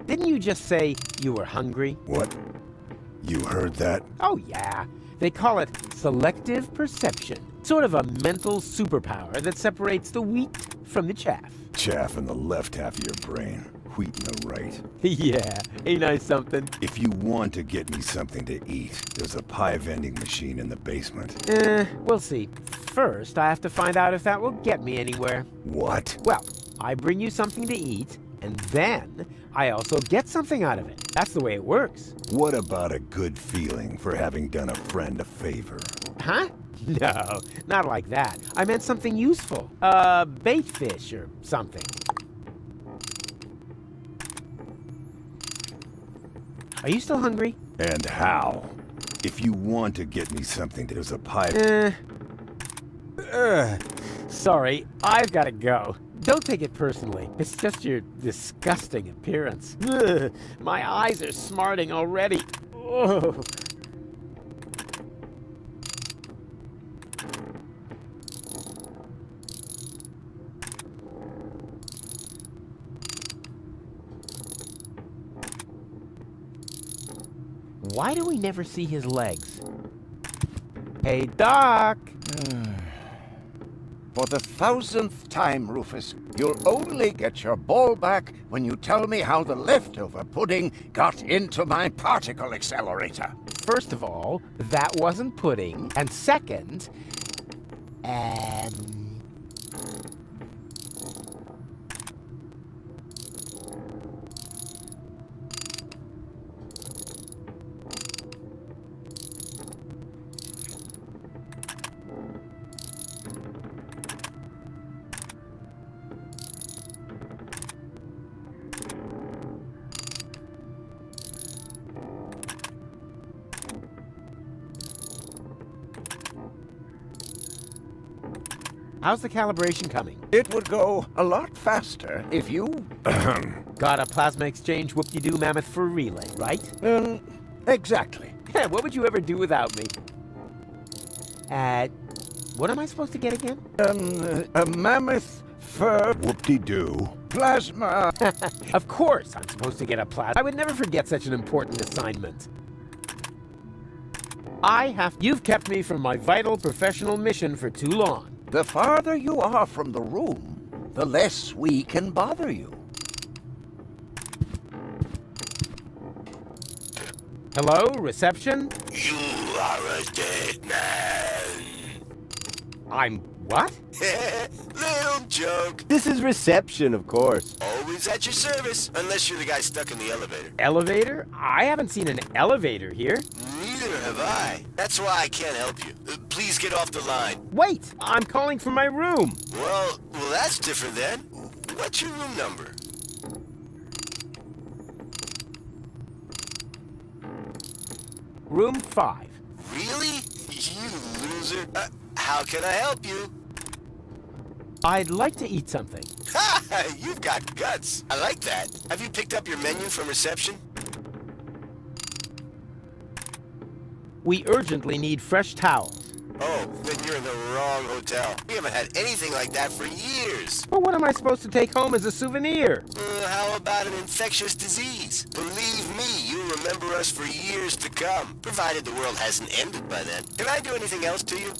[SPEAKER 1] Didn't you just say you were hungry?
[SPEAKER 10] What? You heard that?
[SPEAKER 1] Oh, yeah. They call it selective perception. Sort of a mental superpower that separates the wheat from the chaff.
[SPEAKER 10] Chaff in the left half of your brain, wheat in the right.
[SPEAKER 1] Yeah, ain't I something?
[SPEAKER 10] If you want to get me something to eat, there's a pie vending machine in the basement.
[SPEAKER 1] We'll see. First, I have to find out if that will get me anywhere.
[SPEAKER 10] What?
[SPEAKER 1] Well, I bring you something to eat, and then I also get something out of it. That's the way it works.
[SPEAKER 10] What about a good feeling for having done a friend a favor?
[SPEAKER 1] Huh? No, not like that. I meant something useful. Bait fish or something. Are you still hungry?
[SPEAKER 10] And how? If you want to get me something, there's a pie...
[SPEAKER 1] Sorry, I've got to go. Don't take it personally. It's just your disgusting appearance. Ugh, my eyes are smarting already. Oh. Why do we never see his legs? Hey, Doc!
[SPEAKER 9] For the 1000th time, Rufus, you'll only get your ball back when you tell me how the leftover pudding got into my particle accelerator.
[SPEAKER 1] First of all, that wasn't pudding. And second, how's the calibration coming?
[SPEAKER 9] It would go a lot faster if you...
[SPEAKER 1] Got a plasma exchange whoop-de-doo mammoth for a relay, right?
[SPEAKER 9] Exactly.
[SPEAKER 1] What would you ever do without me? What am I supposed to get again?
[SPEAKER 9] A mammoth fur
[SPEAKER 10] Whoop-de-doo.
[SPEAKER 9] plasma.
[SPEAKER 1] Of course I'm supposed to get a plasma. I would never forget such an important assignment. You've kept me from my vital professional mission for too long.
[SPEAKER 9] The farther you are from the room, the less we can bother you.
[SPEAKER 1] Hello, reception?
[SPEAKER 6] You are a dead man.
[SPEAKER 1] I'm what?
[SPEAKER 6] Little joke.
[SPEAKER 8] This is reception, of course.
[SPEAKER 6] Always at your service, unless you're the guy stuck in the elevator.
[SPEAKER 1] Elevator? I haven't seen an elevator here.
[SPEAKER 6] Neither have I. That's why I can't help you. Please get off the line.
[SPEAKER 1] Wait, I'm calling from my room.
[SPEAKER 6] Well, that's different then. What's your room number?
[SPEAKER 1] Room 5.
[SPEAKER 6] Really? You loser. How can I help you?
[SPEAKER 1] I'd like to eat something.
[SPEAKER 6] Ha! You've got guts. I like that. Have you picked up your menu from reception?
[SPEAKER 1] We urgently need fresh towels.
[SPEAKER 6] Oh, then you're in the wrong hotel. We haven't had anything like that for years.
[SPEAKER 1] Well, what am I supposed to take home as a souvenir?
[SPEAKER 6] How about an infectious disease? Believe me, you'll remember us for years to come, provided the world hasn't ended by then. Can I do anything else to you?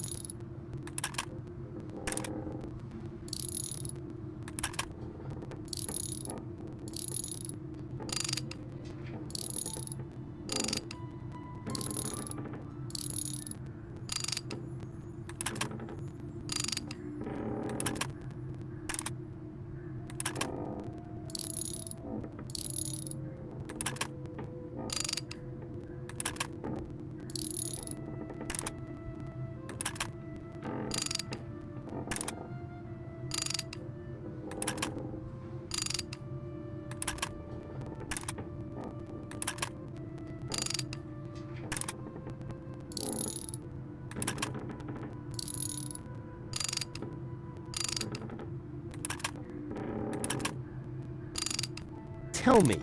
[SPEAKER 1] Tell me,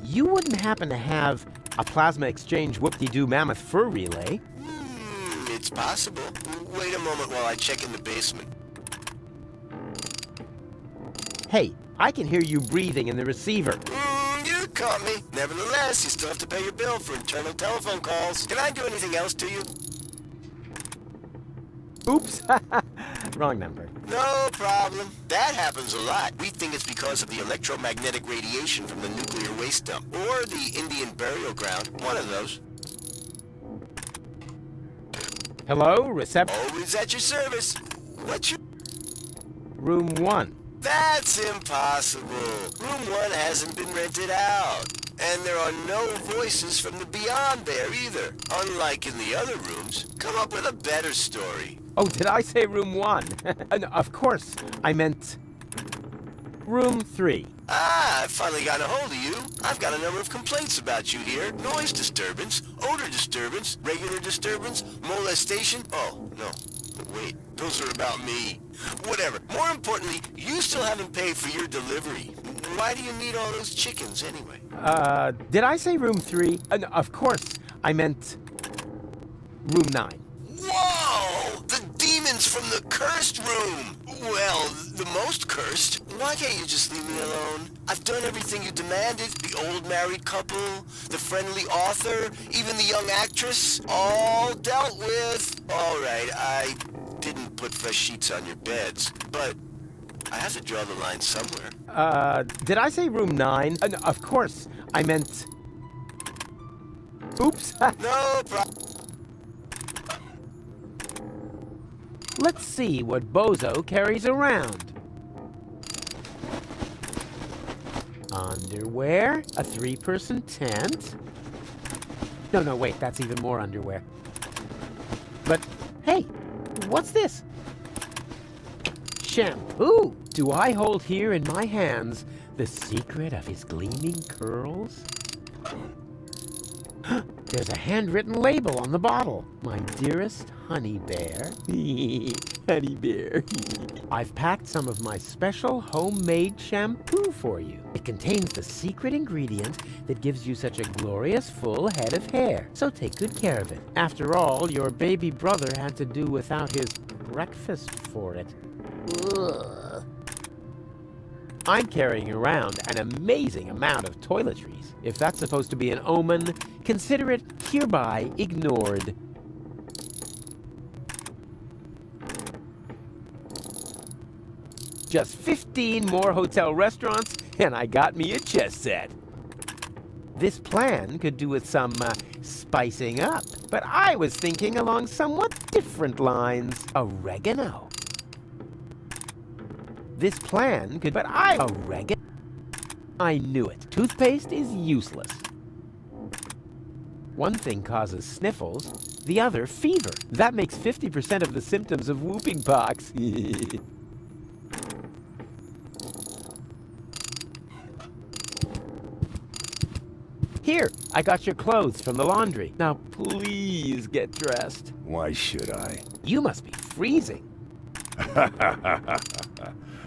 [SPEAKER 1] you wouldn't happen to have a plasma exchange whoop-de-doo mammoth fur relay?
[SPEAKER 6] It's possible. Wait a moment while I check in the basement.
[SPEAKER 1] Hey, I can hear you breathing in the receiver.
[SPEAKER 6] You caught me. Nevertheless, you still have to pay your bill for internal telephone calls. Can I do anything else to you?
[SPEAKER 1] Oops. Wrong number.
[SPEAKER 6] No problem. That happens a lot. We think it's because of the electromagnetic radiation from the nuclear waste dump. Or the Indian burial ground. One of those.
[SPEAKER 1] Hello, reception?
[SPEAKER 6] Always at your service. What's your...
[SPEAKER 1] Room 1.
[SPEAKER 6] That's impossible. Room 1 hasn't been rented out. And there are no voices from the beyond there either. Unlike in the other rooms. Come up with a better story.
[SPEAKER 1] Oh, did I say room 1? No, of course, I meant room 3.
[SPEAKER 6] Ah, I've finally got a hold of you. I've got a number of complaints about you here. Noise disturbance, odor disturbance, regular disturbance, molestation. Oh, no. Wait, those are about me. Whatever. More importantly, you still haven't paid for your delivery. Why do you need all those chickens anyway?
[SPEAKER 1] Did I say room 3? No, of course, I meant room 9.
[SPEAKER 6] Whoa! The demons from the cursed room! Well, the most cursed. Why can't you just leave me alone? I've done everything you demanded. The old married couple, the friendly author, even the young actress. All dealt with. Alright, I didn't put fresh sheets on your beds, but I have to draw the line somewhere.
[SPEAKER 1] Did I say room 9? No, of course, I meant... Oops.
[SPEAKER 6] No problem.
[SPEAKER 1] Let's see what Bozo carries around. Underwear, a 3-person tent. No, wait, that's even more underwear. But, hey, what's this? Shampoo! Do I hold here in my hands the secret of his gleaming curls? There's a handwritten label on the bottle. My dearest honey bear. Honey bear. I've packed some of my special homemade shampoo for you. It contains the secret ingredient that gives you such a glorious full head of hair. So take good care of it. After all, your baby brother had to do without his breakfast for it. Ugh. I'm carrying around an amazing amount of toiletries. If that's supposed to be an omen, consider it hereby ignored. Just 15 more hotel restaurants, and I got me a chess set. This plan could do with some spicing up, but I was thinking along somewhat different lines. Oregano. This plan could, but oregano. I knew it. Toothpaste is useless. One thing causes sniffles, the other fever. That makes 50% of the symptoms of whooping pox. Here, I got your clothes from the laundry. Now please get dressed.
[SPEAKER 10] Why should I?
[SPEAKER 1] You must be freezing.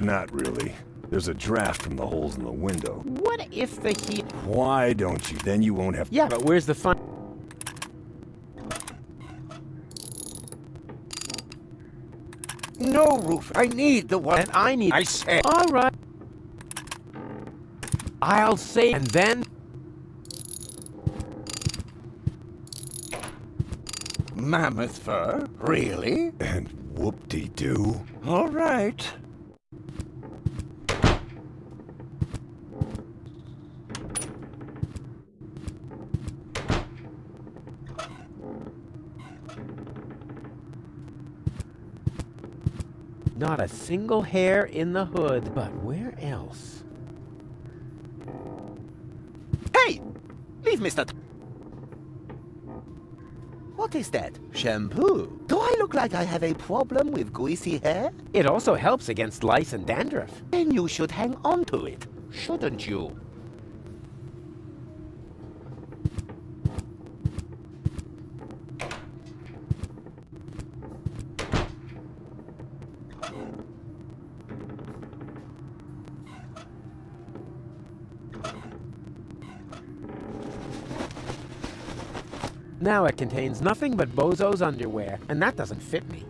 [SPEAKER 10] Not really. There's a draft from the holes in the window.
[SPEAKER 1] What if the heat...
[SPEAKER 10] Why don't you? Then you won't have...
[SPEAKER 1] Yeah, but where's the fun...
[SPEAKER 9] No, Roof, I need the one.
[SPEAKER 1] And I need...
[SPEAKER 9] I said...
[SPEAKER 1] All right. I'll say... And then...
[SPEAKER 9] Mammoth fur? Really?
[SPEAKER 10] And whoop-de-doo.
[SPEAKER 9] All right.
[SPEAKER 1] Not a single hair in the hood. But where else?
[SPEAKER 6] Hey! Leave Mr. What is that? Shampoo? Do I look like I have a problem with greasy hair?
[SPEAKER 1] It also helps against lice and dandruff.
[SPEAKER 6] Then you should hang on to it, shouldn't you?
[SPEAKER 1] Now it contains nothing but Bozo's underwear, and that doesn't fit me.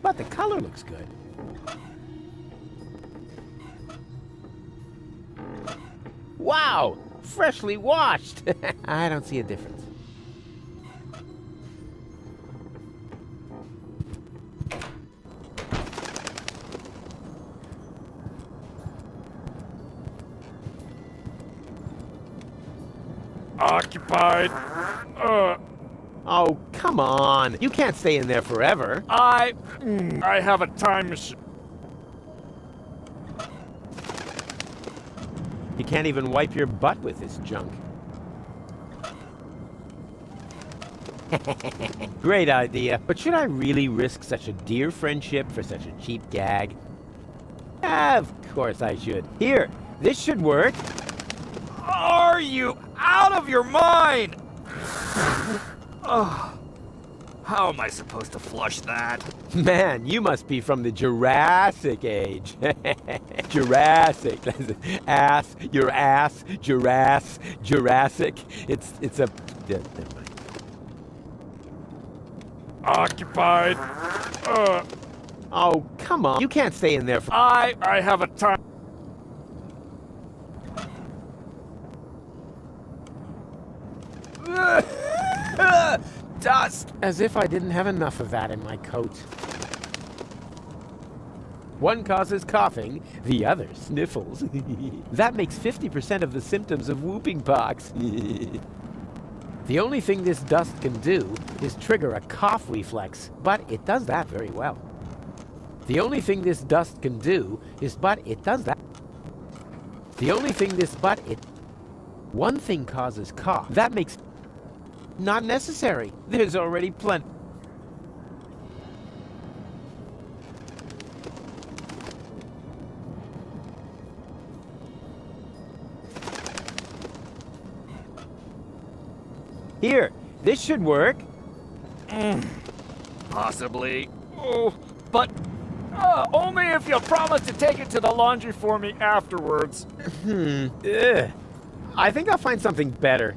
[SPEAKER 1] But the color looks good. Wow! Freshly washed! I don't see a difference.
[SPEAKER 2] Occupied.
[SPEAKER 1] Oh, come on. You can't stay in there forever.
[SPEAKER 2] I have a time machine.
[SPEAKER 1] You can't even wipe your butt with this junk. Great idea. But should I really risk such a dear friendship for such a cheap gag? Of course I should. Here, this should work.
[SPEAKER 2] Are you out of your mind? Oh, how am I supposed to flush that?
[SPEAKER 1] Man, you must be from the Jurassic age. Jurassic. Ass, your ass, Jurassic. It's a... Never mind.
[SPEAKER 2] Occupied.
[SPEAKER 1] Oh, come on. You can't stay in there for...
[SPEAKER 2] I have a time.
[SPEAKER 1] Dust! As if I didn't have enough of that in my coat. One causes coughing, the other sniffles. That makes 50% of the symptoms of whooping pox. The only thing this dust can do is trigger a cough reflex, but it does that very well. The only thing this dust can do is, but it does that. The only thing this, but it... One thing causes cough. That makes... Not necessary. There's already plenty. Here, this should work.
[SPEAKER 2] Possibly. Oh, but only if you promise to take it to the laundry for me afterwards.
[SPEAKER 1] Ugh. I think I'll find something better.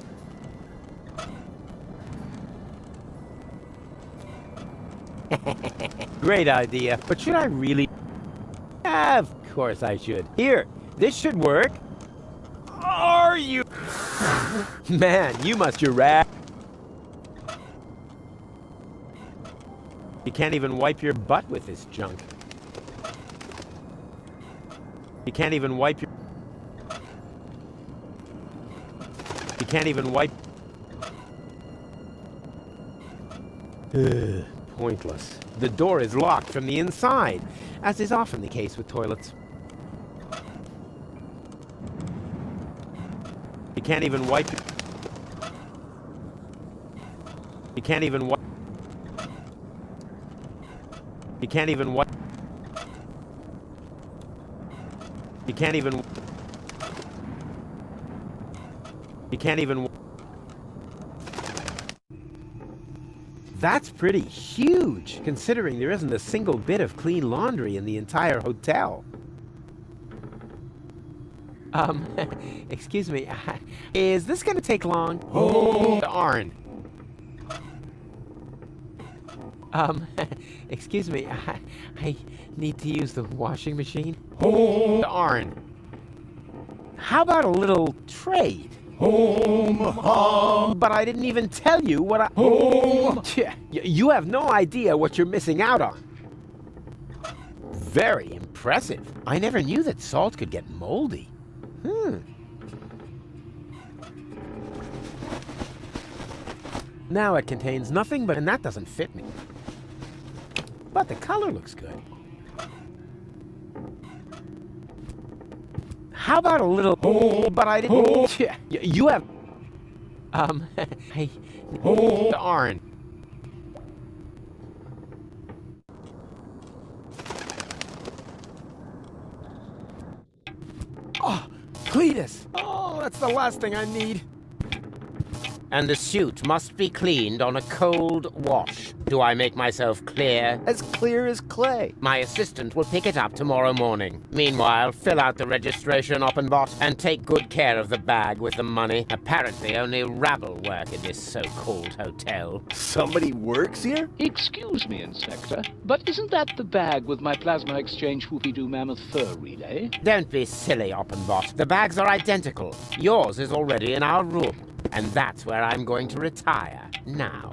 [SPEAKER 1] Great idea, but should I really? Of course I should. Here, this should work.
[SPEAKER 2] Are you?
[SPEAKER 1] Man, you must your rat. You can't even wipe your butt with this junk. You can't even wipe your... You can't even wipe... Ugh, pointless. The door is locked from the inside, as is often the case with toilets. You can't even wipe... You can't even wipe... You can't even wipe... You can't even... You can't even... That's pretty huge, considering there isn't a single bit of clean laundry in the entire hotel. Excuse me, is this gonna take long? Darn. Excuse me, I need to use the washing machine. Darn. How about a little trade? But I didn't even tell you what I... You have no idea what you're missing out on. Very impressive. I never knew that salt could get moldy. Now it contains nothing but... And that doesn't fit me. But the color looks good. How about a little... But I didn't... You have... Darn. Oh, Cletus! Oh, that's the last thing I need. And the suit must be cleaned on a cold wash. Do I make myself clear?
[SPEAKER 8] As clear as clay.
[SPEAKER 1] My assistant will pick it up tomorrow morning. Meanwhile, fill out the registration, Oppenbot, and take good care of the bag with the money. Apparently, only rabble work in this so-called hotel.
[SPEAKER 8] Somebody works here?
[SPEAKER 11] Excuse me, Inspector, but isn't that the bag with my plasma exchange whoopie-doo mammoth fur relay?
[SPEAKER 1] Don't be silly, Oppenbot. The bags are identical. Yours is already in our room. And that's where I'm going to retire, now.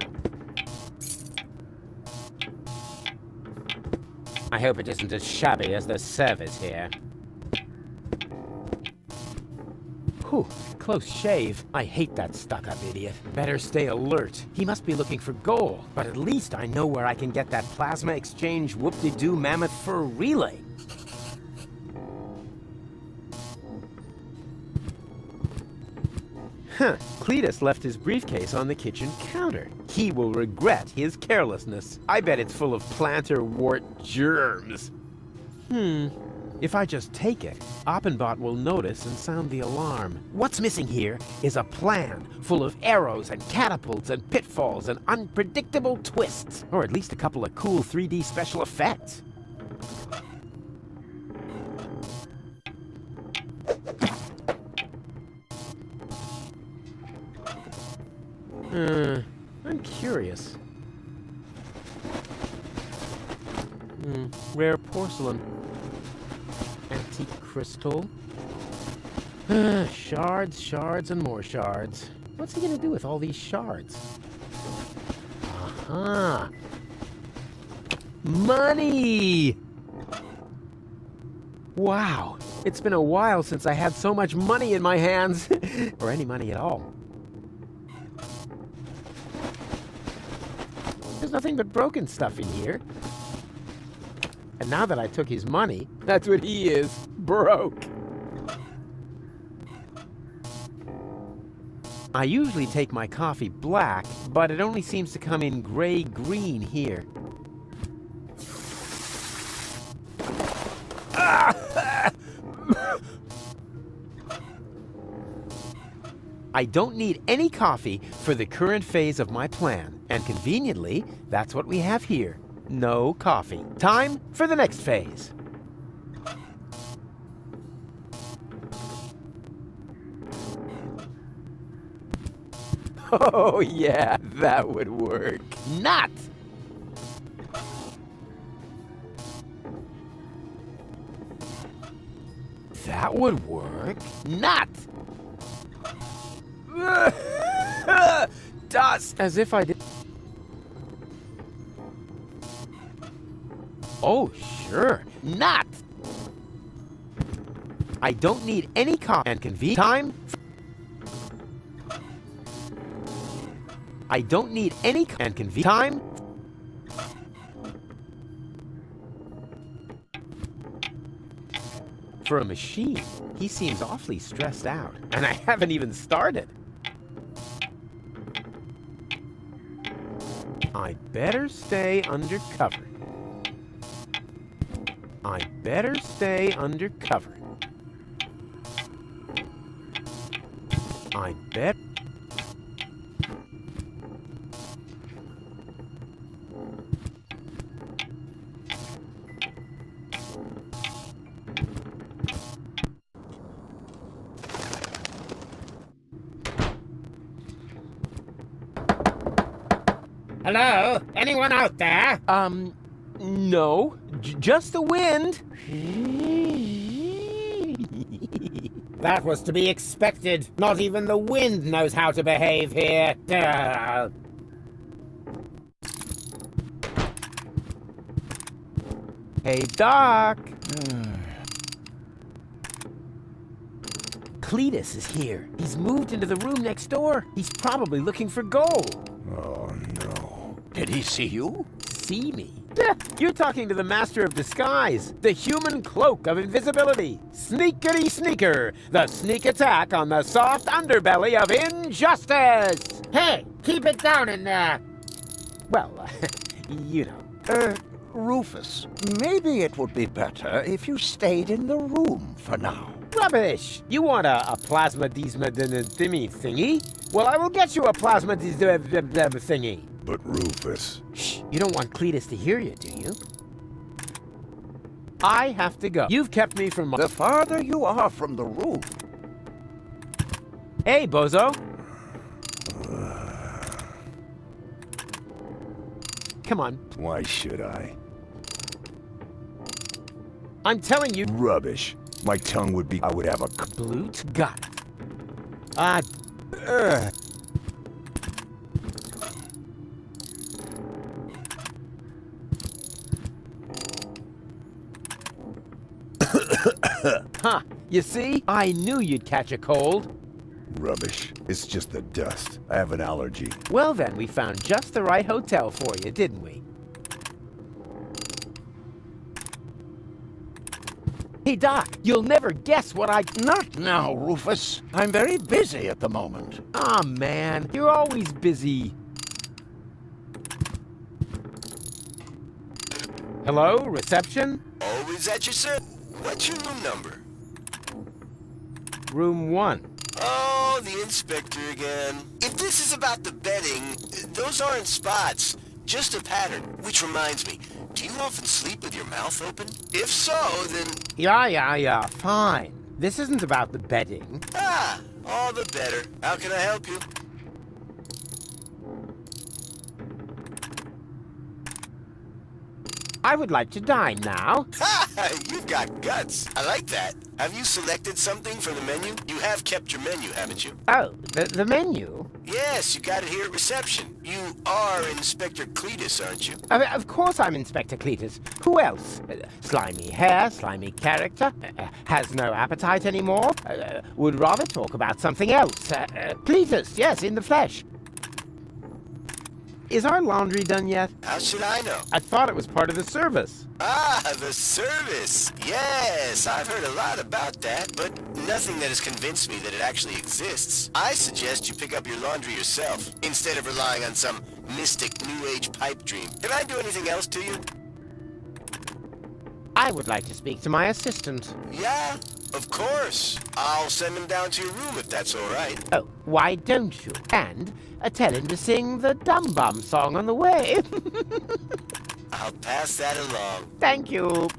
[SPEAKER 1] I hope it isn't as shabby as the service here. Whew, close shave. I hate that stuck-up idiot. Better stay alert. He must be looking for gold, but at least I know where I can get that plasma exchange whoop-de-doo mammoth fur relay. Huh, Cletus left his briefcase on the kitchen counter. He will regret his carelessness. I bet it's full of plantar wart germs. If I just take it, Oppenbot will notice and sound the alarm. What's missing here is a plan full of arrows and catapults and pitfalls and unpredictable twists. Or at least a couple of cool 3D special effects. I'm curious. Rare porcelain. Antique crystal. Shards, shards, and more shards. What's he gonna do with all these shards? Aha! Money! Wow, it's been a while since I had so much money in my hands. Or any money at all. There's nothing but broken stuff in here. And now that I took his money, that's what he is, broke. I usually take my coffee black, but it only seems to come in gray-green here. I don't need any coffee for the current phase of my plan, and conveniently, that's what we have here. No coffee. Time for the next phase. Oh yeah, that would work. Not! That would work. Not! Dust! As if I did. Oh, sure. Not! I don't need any coffee and convene time. I don't need any and convene time. For a machine, he seems awfully stressed out, and I haven't even started. I better stay undercover. I better stay undercover. I bet.
[SPEAKER 12] Hello? Anyone out there?
[SPEAKER 1] No. Just the wind.
[SPEAKER 12] That was to be expected. Not even the wind knows how to behave here.
[SPEAKER 1] Hey, Doc. Cletus is here. He's moved into the room next door. He's probably looking for gold.
[SPEAKER 10] Oh, no.
[SPEAKER 9] Did he see you?
[SPEAKER 1] See me? You're talking to the master of disguise, the human cloak of invisibility. Sneakity sneaker, the sneak attack on the soft underbelly of injustice.
[SPEAKER 12] Hey, keep it down in there.
[SPEAKER 1] Well, you know.
[SPEAKER 9] Rufus, maybe it would be better if you stayed in the room for now.
[SPEAKER 1] Rubbish! You want a plasma thingy? Well, I will get you a plasma thingy.
[SPEAKER 10] But Rufus...
[SPEAKER 1] Shh, you don't want Cletus to hear you, do you? I have to go. You've kept me from...
[SPEAKER 9] The farther you are from the room...
[SPEAKER 1] Hey, bozo! Come on.
[SPEAKER 10] Why should I?
[SPEAKER 1] I'm telling you...
[SPEAKER 10] Rubbish. My tongue would be... I would have a...
[SPEAKER 1] Blute got it. Huh, you see? I knew you'd catch a cold.
[SPEAKER 10] Rubbish. It's just the dust. I have an allergy.
[SPEAKER 1] Well then, we found just the right hotel for you, didn't we? Hey, Doc, you'll never guess what I...
[SPEAKER 9] Not now, Rufus. I'm very busy at the moment.
[SPEAKER 1] Aw, man, you're always busy. Hello, reception?
[SPEAKER 13] Always at your service. What's your room number?
[SPEAKER 1] Room 1.
[SPEAKER 13] Oh, the inspector again. If this is about the betting, those aren't spots, just a pattern. Which reminds me, do you often sleep with your mouth open? If so, then...
[SPEAKER 1] Yeah, fine. This isn't about the betting.
[SPEAKER 13] Ah, all the better. How can I help you?
[SPEAKER 1] I would like to dine now.
[SPEAKER 13] Ha! You've got guts. I like that. Have you selected something from the menu? You have kept your menu, haven't you?
[SPEAKER 1] Oh, the menu?
[SPEAKER 13] Yes, you got it here at reception. You are Inspector Cletus, aren't you?
[SPEAKER 1] Of course I'm Inspector Cletus. Who else? Slimy hair, slimy character, has no appetite anymore, would rather talk about something else. Cletus, yes, in the flesh. Is our laundry done yet?
[SPEAKER 13] How should I know?
[SPEAKER 1] I thought it was part of the service.
[SPEAKER 13] Ah, the service. Yes, I've heard a lot about that, but nothing that has convinced me that it actually exists. I suggest you pick up your laundry yourself, instead of relying on some mystic New Age pipe dream. Can I do anything else to you?
[SPEAKER 1] I would like to speak to my assistant.
[SPEAKER 13] Yeah, of course. I'll send him down to your room if that's all right.
[SPEAKER 1] Oh, why don't you? And tell him to sing the Dum Bum song on the way.
[SPEAKER 13] I'll pass that along.
[SPEAKER 1] Thank you.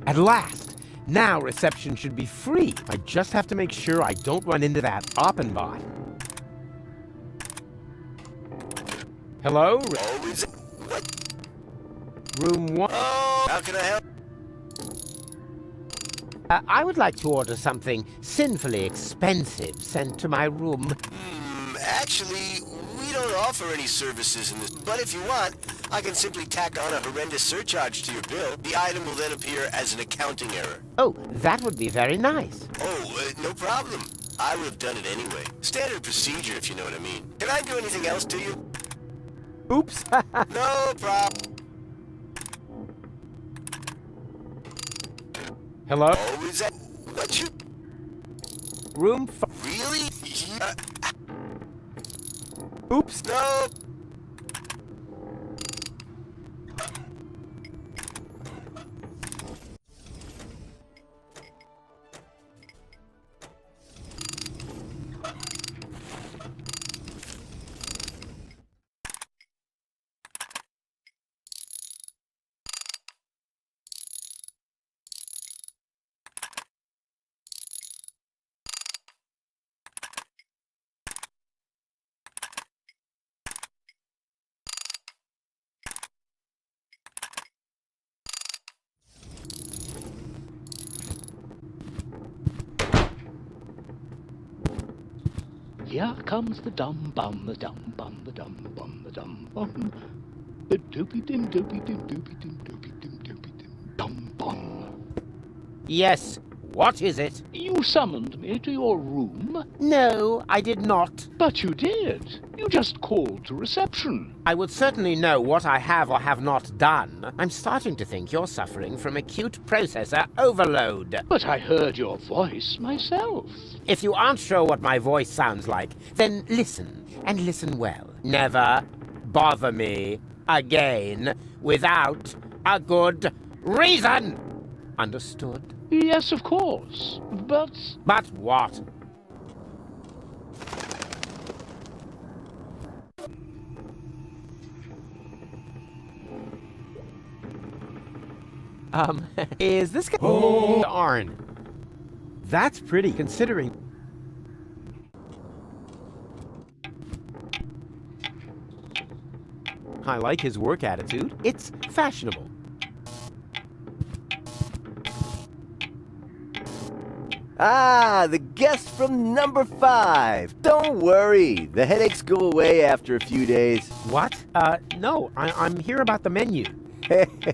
[SPEAKER 1] At last. Now reception should be free. I just have to make sure I don't run into that Oppenbot. Hello?
[SPEAKER 13] Always. What?
[SPEAKER 1] Room 1.
[SPEAKER 13] Oh, how can I help?
[SPEAKER 1] I would like to order something sinfully expensive sent to my room.
[SPEAKER 13] Actually, we don't offer any services in this, but if you want, I can simply tack on a horrendous surcharge to your bill. The item will then appear as an accounting error.
[SPEAKER 1] Oh, that would be very nice.
[SPEAKER 13] Oh, no problem. I would have done it anyway. Standard procedure, if you know what I mean. Can I do anything else to you?
[SPEAKER 1] Oops.
[SPEAKER 13] No problem.
[SPEAKER 1] Hello?
[SPEAKER 13] Oh, is that what you...
[SPEAKER 1] Room
[SPEAKER 13] Really?
[SPEAKER 1] Oops.
[SPEAKER 13] No.
[SPEAKER 11] Here comes the dum bum, the dum bum, the dum bum, the dum bum. The dopey dim, dopey dim, dopey dim, dopey dim, dopey dim, dum bum.
[SPEAKER 1] Yes. What is it?
[SPEAKER 11] You summoned me to your room?
[SPEAKER 1] No, I did not.
[SPEAKER 11] But you did. You just called to reception.
[SPEAKER 1] I would certainly know what I have or have not done. I'm starting to think you're suffering from acute processor overload.
[SPEAKER 11] But I heard your voice myself.
[SPEAKER 1] If you aren't sure what my voice sounds like, then listen, and listen well. Never bother me again without a good reason. Understood?
[SPEAKER 11] Yes, of course. But...
[SPEAKER 1] But what? Is this guy...
[SPEAKER 3] Oh.
[SPEAKER 1] Darn. That's pretty, considering... I like his work attitude. It's fashionable.
[SPEAKER 8] Ah, the guest from number 5. Don't worry, the headaches go away after a few days.
[SPEAKER 1] What? No, I'm here about the menu.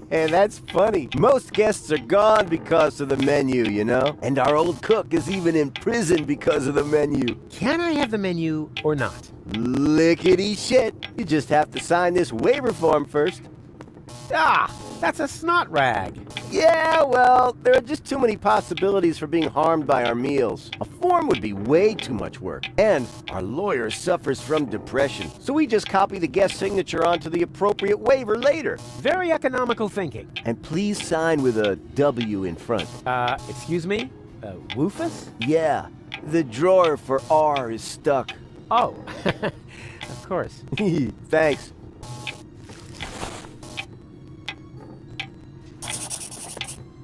[SPEAKER 8] That's funny. Most guests are gone because of the menu, you know? And our old cook is even in prison because of the menu.
[SPEAKER 1] Can I have the menu or not?
[SPEAKER 8] Lickety shit. You just have to sign this waiver form first.
[SPEAKER 1] Ah, that's a snot rag.
[SPEAKER 8] Yeah, well, there are just too many possibilities for being harmed by our meals. A form would be way too much work. And our lawyer suffers from depression. So we just copy the guest signature onto the appropriate waiver later.
[SPEAKER 1] Very economical thinking.
[SPEAKER 8] And please sign with a W in front.
[SPEAKER 1] Excuse me? Woofus?
[SPEAKER 8] Yeah, the drawer for R is stuck.
[SPEAKER 1] Oh, of course.
[SPEAKER 8] Thanks.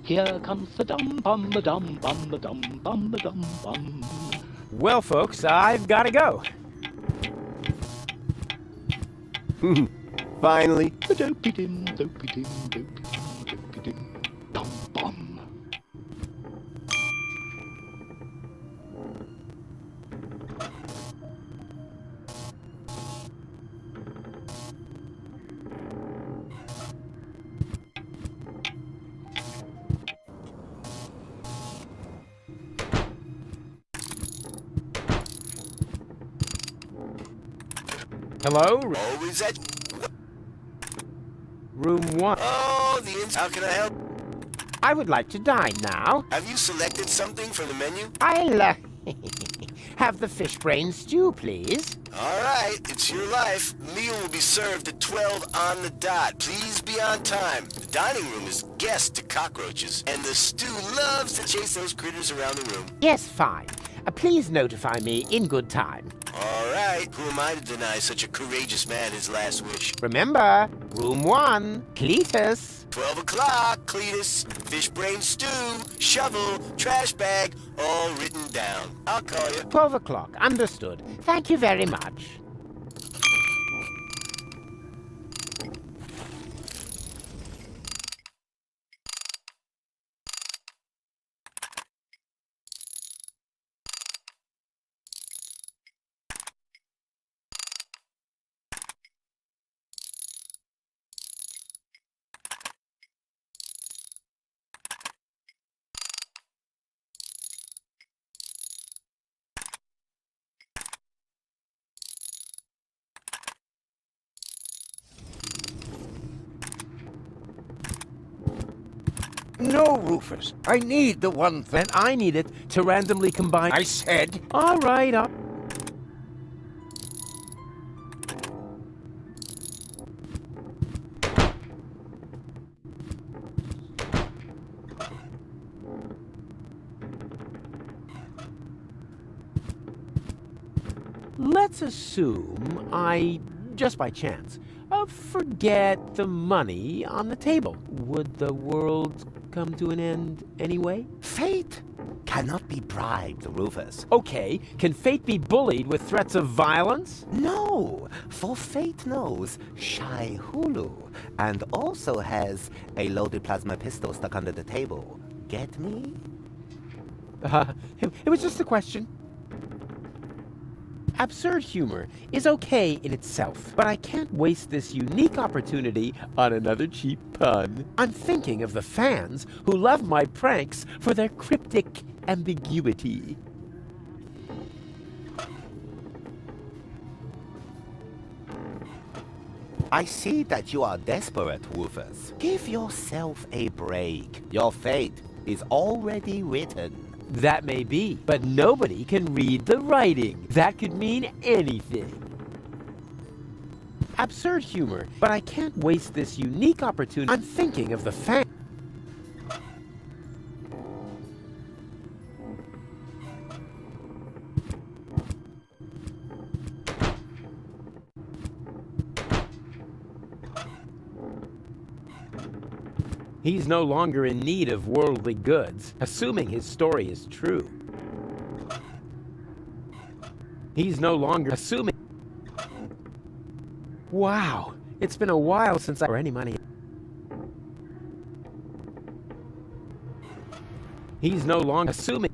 [SPEAKER 11] Here comes the dum bum, the dum bum, the dum bum, the dum bum.
[SPEAKER 1] Well, folks, I've got to go.
[SPEAKER 8] Finally.
[SPEAKER 11] Dopey dim, dopey dim, dopey dim.
[SPEAKER 1] Hello?
[SPEAKER 13] Oh, is that...
[SPEAKER 1] Room 1.
[SPEAKER 13] Oh, how can I help?
[SPEAKER 1] I would like to dine now.
[SPEAKER 13] Have you selected something from the menu?
[SPEAKER 1] I'll have the fish brain stew, please.
[SPEAKER 13] All right, it's your life. Meal will be served at 12 on the dot. Please be on time. The dining room is guest to cockroaches, and the stew loves to chase those critters around the room.
[SPEAKER 1] Yes, fine. Please notify me in good time.
[SPEAKER 13] All right, who am I to deny such a courageous man his last wish?
[SPEAKER 1] Remember, room 1, Cletus.
[SPEAKER 13] 12 o'clock, Cletus. Fish brain stew, shovel, trash bag, all written down. I'll call you.
[SPEAKER 1] 12 o'clock, understood. Thank you very much.
[SPEAKER 9] No, Rufus. I need the one thing.
[SPEAKER 1] And I need it to randomly combine...
[SPEAKER 9] I said...
[SPEAKER 1] All right, Let's assume I, just by chance, forget the money on the table. Would the world come to an end anyway?
[SPEAKER 6] Fate cannot be bribed, Rufus.
[SPEAKER 1] Okay, can fate be bullied with threats of violence?
[SPEAKER 6] No, for fate knows Shy Hulu, and also has a loaded plasma pistol stuck under the table. Get me?
[SPEAKER 1] It was just a question. Absurd humor is okay in itself, but I can't waste this unique opportunity on another cheap pun. I'm thinking of the fans who love my pranks for their cryptic ambiguity.
[SPEAKER 6] I see that you are desperate, Rufus. Give yourself a break. Your fate is already written.
[SPEAKER 1] That may be, but nobody can read the writing. That could mean anything. Absurd humor, but I can't waste this unique opportunity. I'm thinking of the fans. He's no longer in need of worldly goods, assuming his story is true. He's no longer assuming... Wow, it's been a while since I... or any money. He's no longer assuming...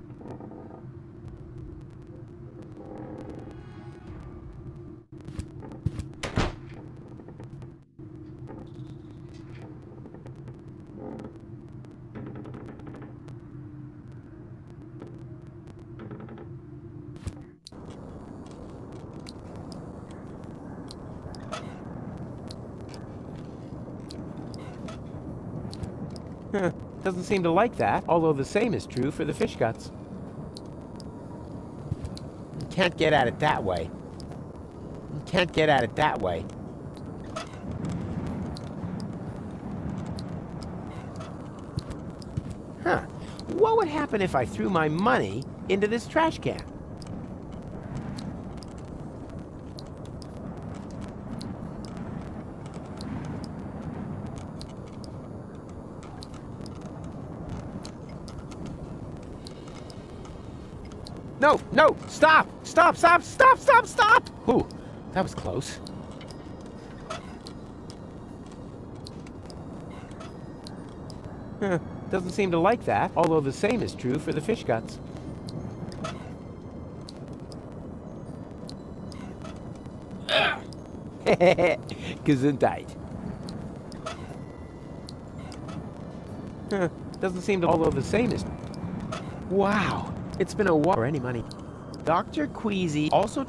[SPEAKER 1] Doesn't seem to like that, although the same is true for the fish guts. Can't get at it that way. Can't get at it that way. Huh. What would happen if I threw my money into this trash can? No, no, stop! Stop, stop, stop, stop, stop! Ooh, that was close. Doesn't seem to like that, although the same is true for the fish guts. Gesundheit. Doesn't seem to, although the same is... Wow. It's been a while for any money. Dr. Queasy also...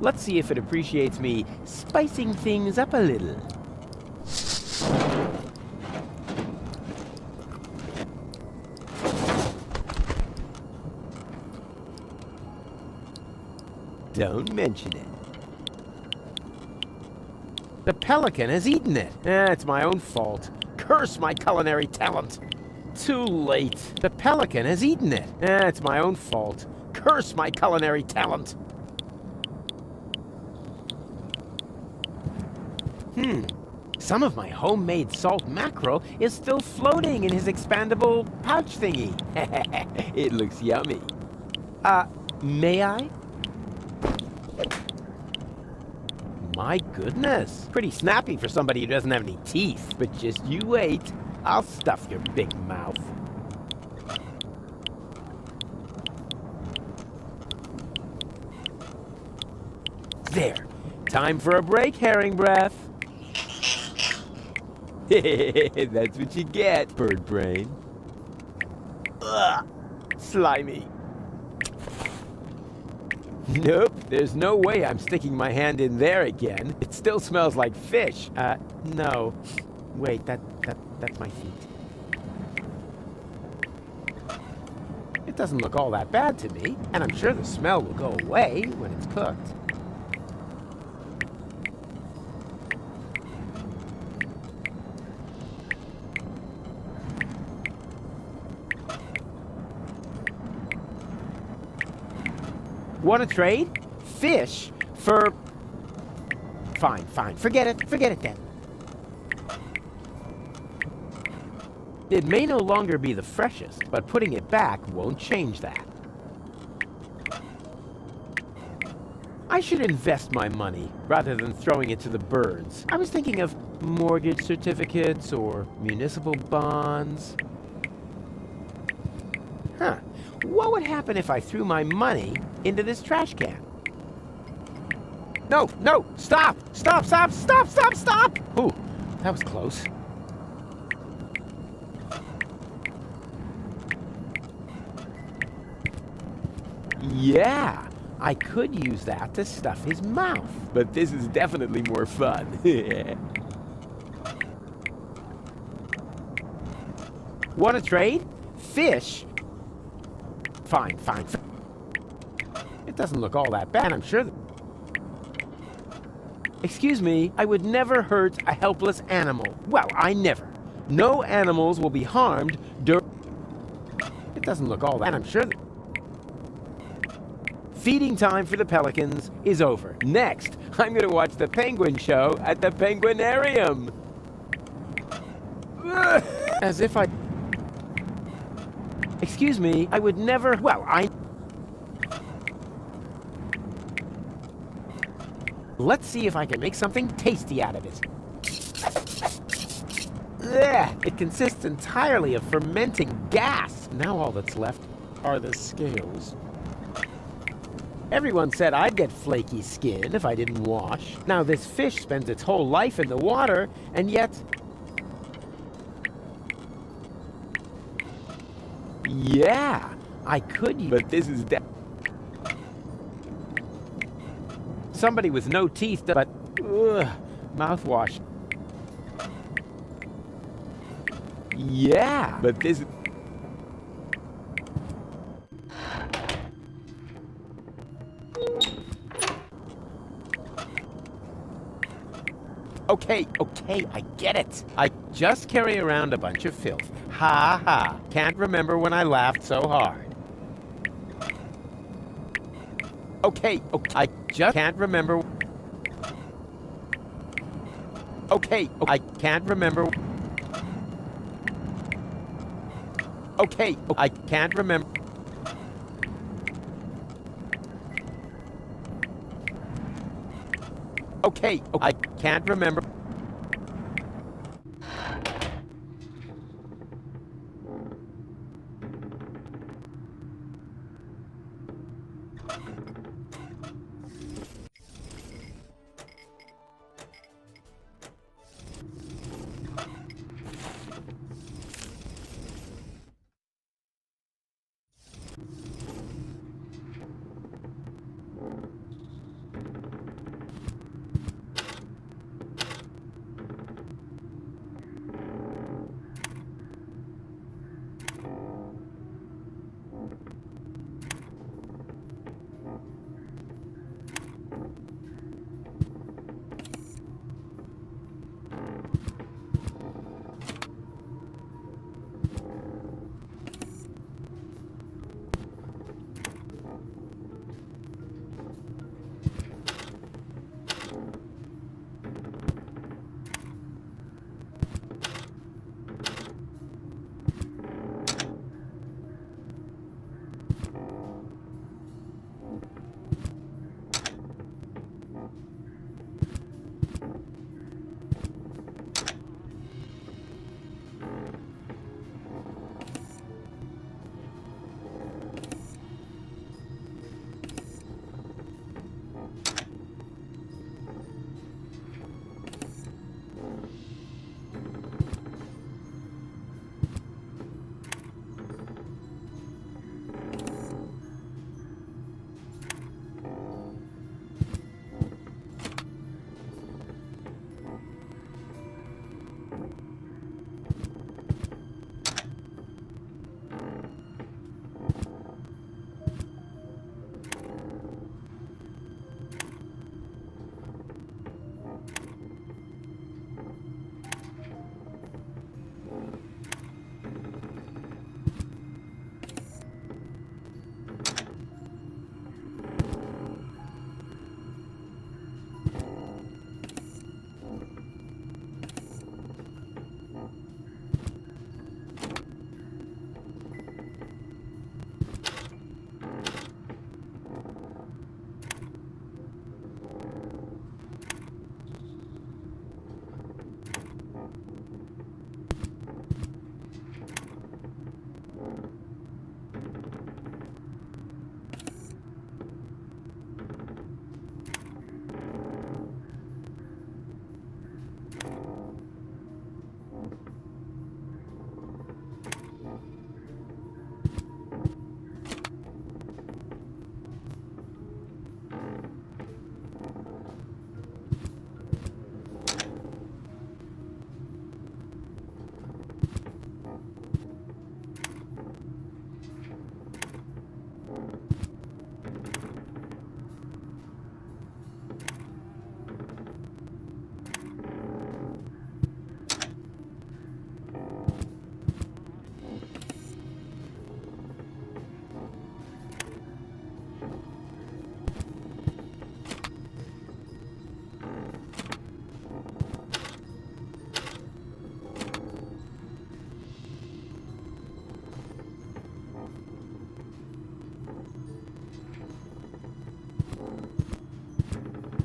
[SPEAKER 1] Let's see if it appreciates me spicing things up a little. Don't mention it. The pelican has eaten it. It's my own fault. Curse my culinary talent. Too late. The pelican has eaten it. It's my own fault. Curse my culinary talent. Some of my homemade salt mackerel is still floating in his expandable pouch thingy. It looks yummy. May I? My goodness. Pretty snappy for somebody who doesn't have any teeth. But just you wait. I'll stuff your big mouth. There. Time for a break, herring breath. That's what you get, bird brain. Ugh. Slimy. Nope, there's no way I'm sticking my hand in there again. It still smells like fish. No. Wait, that's my feet. It doesn't look all that bad to me, and I'm sure the smell will go away when it's cooked. Want to trade? Fish for... Fine. Forget it then. It may no longer be the freshest, but putting it back won't change that. I should invest my money rather than throwing it to the birds. I was thinking of mortgage certificates or municipal bonds. What would happen if I threw my money into this trash can? No! Stop! Ooh, that was close. Yeah, I could use that to stuff his mouth. But this is definitely more fun. Want to trade? Fish? Fine. It doesn't look all that bad, I'm sure. Excuse me, I would never hurt a helpless animal. Well, I never. No animals will be harmed during... It doesn't look all that, I'm sure. Feeding time for the pelicans is over. Next, I'm going to watch the penguin show at the penguinarium. As if I... Excuse me, I would never... Well, Let's see if I can make something tasty out of it. It consists entirely of fermenting gas. Now all that's left are the scales. Everyone said I'd get flaky skin if I didn't wash. Now this fish spends its whole life in the water, and yet... Yeah, I could, but this is somebody with no teeth, but mouthwash. Yeah, but this is... Okay, I get it. I just carry around a bunch of filth. Ha ha. Can't remember when I laughed so hard. Okay, I just can't remember. Okay, I can't remember. Okay, I can't remember. Okay, I can't remember.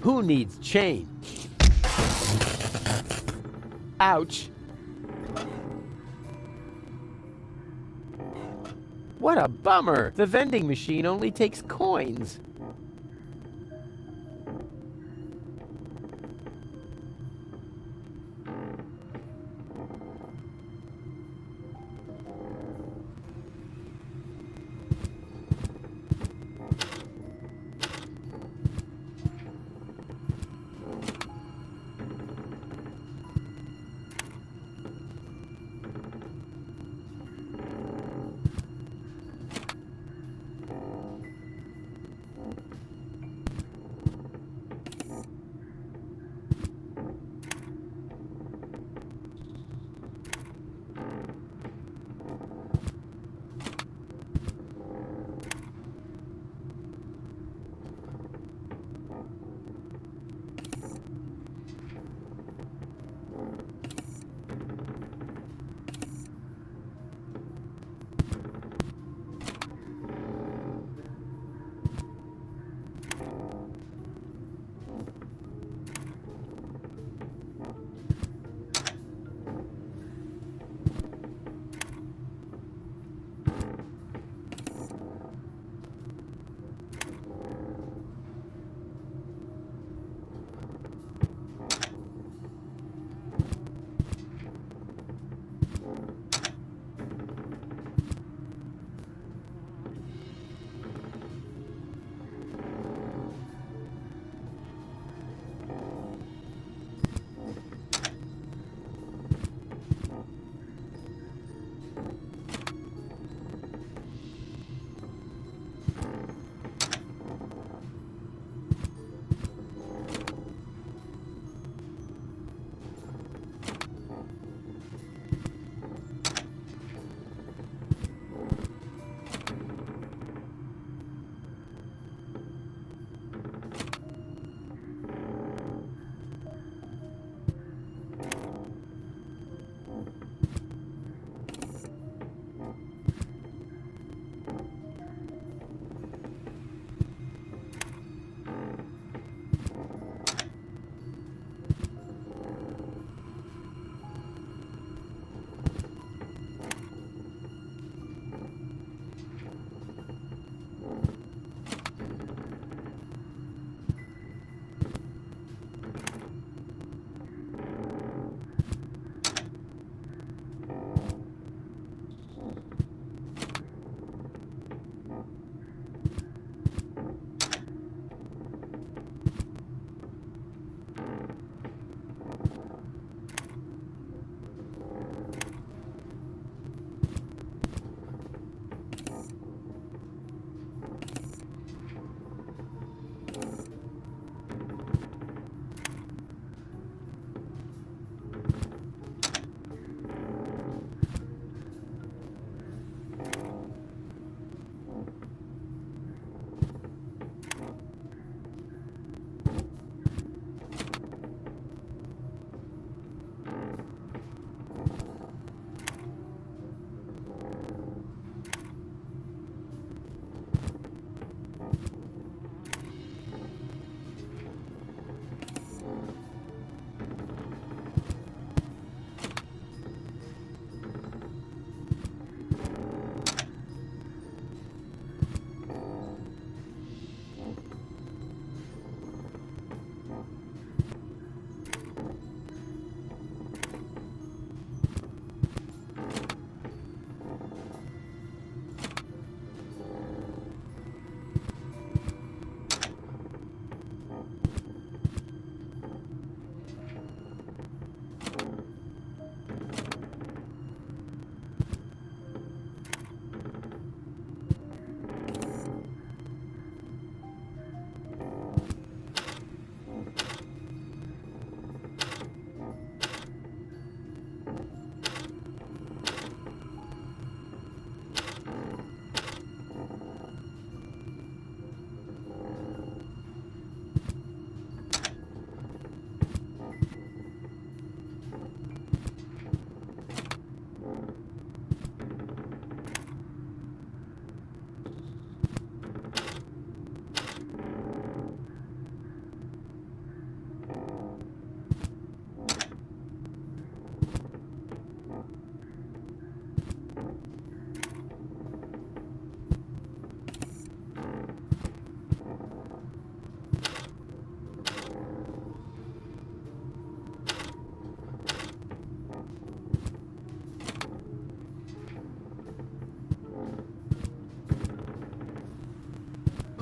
[SPEAKER 1] Who needs chain? Ouch. What a bummer! The vending machine only takes coins.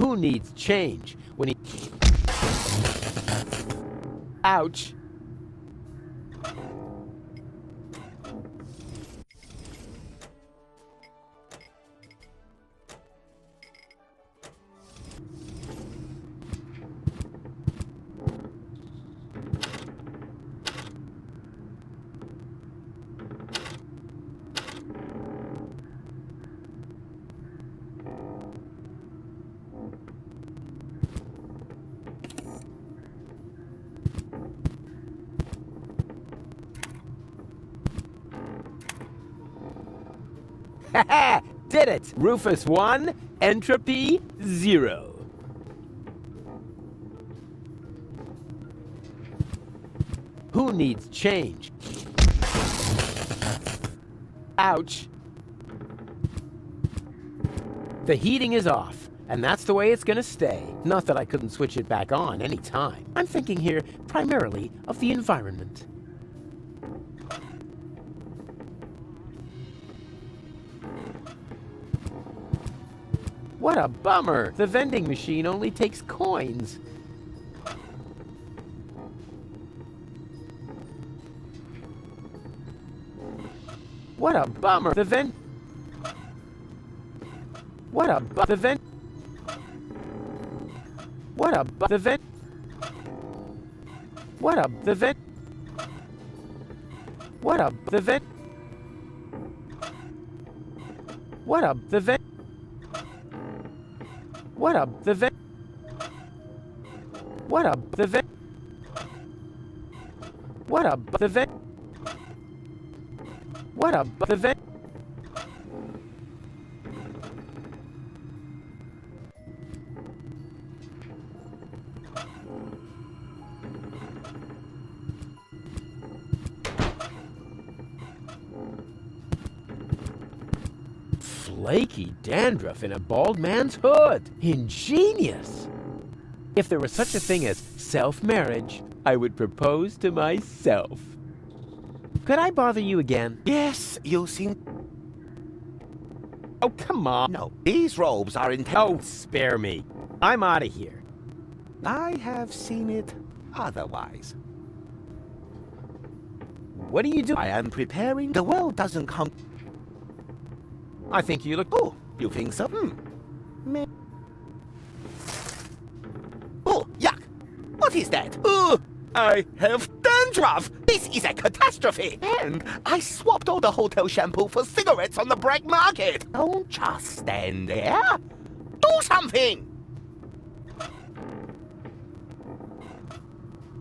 [SPEAKER 1] Who needs change when he... Ouch. Haha! Did it! Rufus 1, entropy 0. Who needs change? Ouch. The heating is off, and that's the way it's gonna stay. Not that I couldn't switch it back on any time. I'm thinking here primarily of the environment. What a bummer! The vending machine only takes coins. What a bummer! The vent... What a bu... The vent... What a bu... The vent... What a... The vent... What a... The vent... What a... The vent... What a... The vent... What a... The vent... What a... The vent... What a... The vent... Flaky dandruff in a bald man's hood. Ingenious. If there was such a thing as self-marriage, I would propose to myself. Could I bother you again?
[SPEAKER 6] Yes, you seem...
[SPEAKER 1] Oh, come on.
[SPEAKER 6] No, these robes are intended...
[SPEAKER 1] Oh, spare me. I'm out of here.
[SPEAKER 6] I have seen it otherwise.
[SPEAKER 1] What do you do?
[SPEAKER 6] I am preparing. The world doesn't come...
[SPEAKER 1] I think you look...
[SPEAKER 6] Oh, you think so? Oh, yuck! What is that? Oh, I have dandruff! This is a catastrophe! And I swapped all the hotel shampoo for cigarettes on the black market! Don't just stand there! Do something!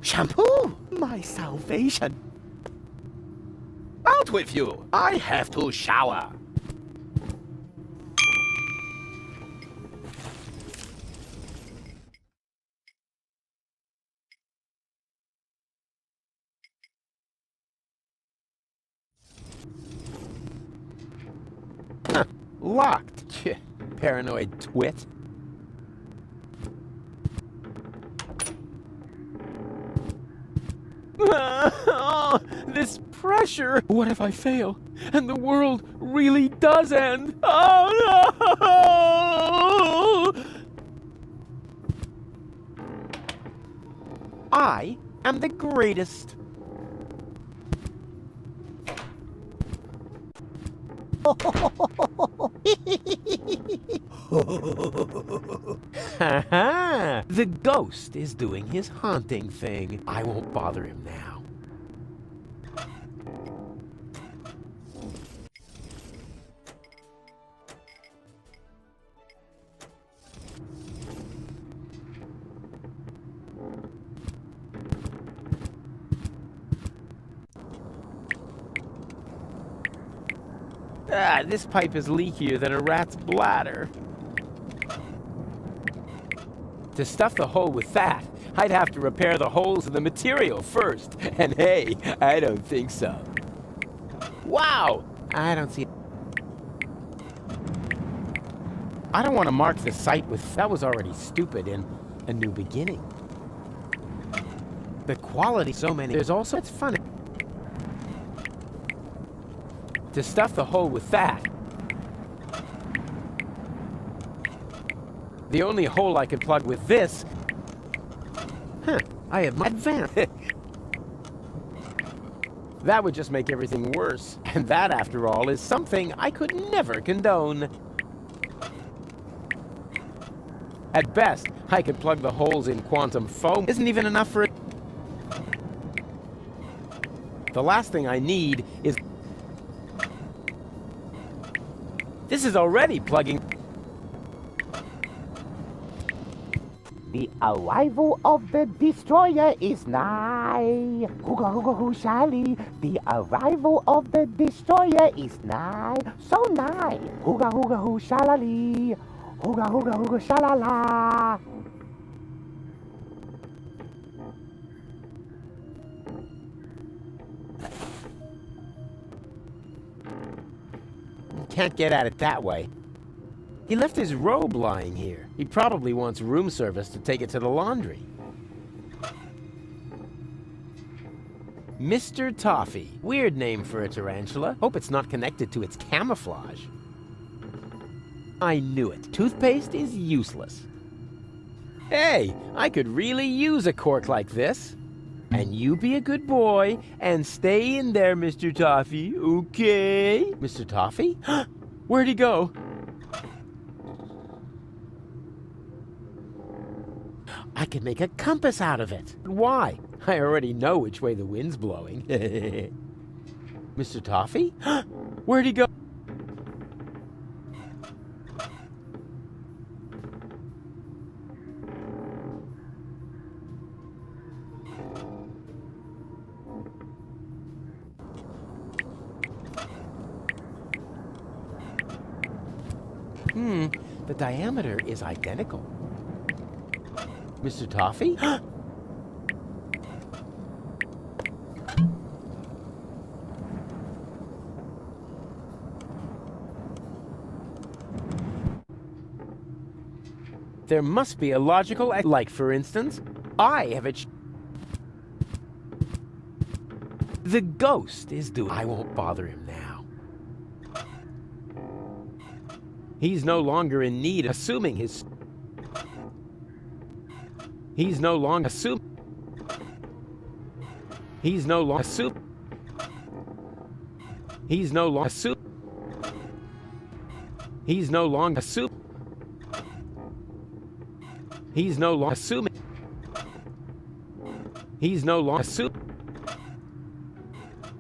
[SPEAKER 6] Shampoo? My salvation! Out with you! I have to shower!
[SPEAKER 1] Locked. Paranoid twit. This pressure! What if I fail and the world really does end? Oh no! I am the greatest. Ha-ha! The ghost is doing his haunting thing. I won't bother him now. Ah, this pipe is leakier than a rat's bladder. To stuff the hole with that, I'd have to repair the holes in the material first. And hey, I don't think so. Wow! I don't see... I don't want to mark the site with... That was already stupid in A New Beginning. The quality, so many... There's also... It's funny. To stuff the hole with that. The only hole I could plug with this... Huh, I have my advance. That would just make everything worse. And that, after all, is something I could never condone. At best, I could plug the holes in quantum foam. Isn't even enough for it. The last thing I need is... This is already plugging...
[SPEAKER 6] The arrival of the destroyer is nigh. Hooga hooga hoo shally. The arrival of the destroyer is nigh. So nigh. Hooga hooga hoo shalali. Hooga hooga hooga shalala.
[SPEAKER 1] You can't get at it that way. He left his robe lying here. He probably wants room service to take it to the laundry. Mr. Toffee. Weird name for a tarantula. Hope it's not connected to its camouflage. I knew it. Toothpaste is useless. Hey, I could really use a cork like this. And you be a good boy and stay in there, Mr. Toffee, okay? Mr. Toffee? Where'd he go? I can make a compass out of it. Why? I already know which way the wind's blowing. Mr. Toffee? Where'd he go? The diameter is identical. Mr. Toffee? There must be a logical... Like, for instance, I have the ghost is doing... I won't bother him now. He's no longer in need, assuming his... He's no longer assuming... He's no longer assuming... He's no longer assuming... He's no longer assuming... He's no longer assuming... He's no longer assuming...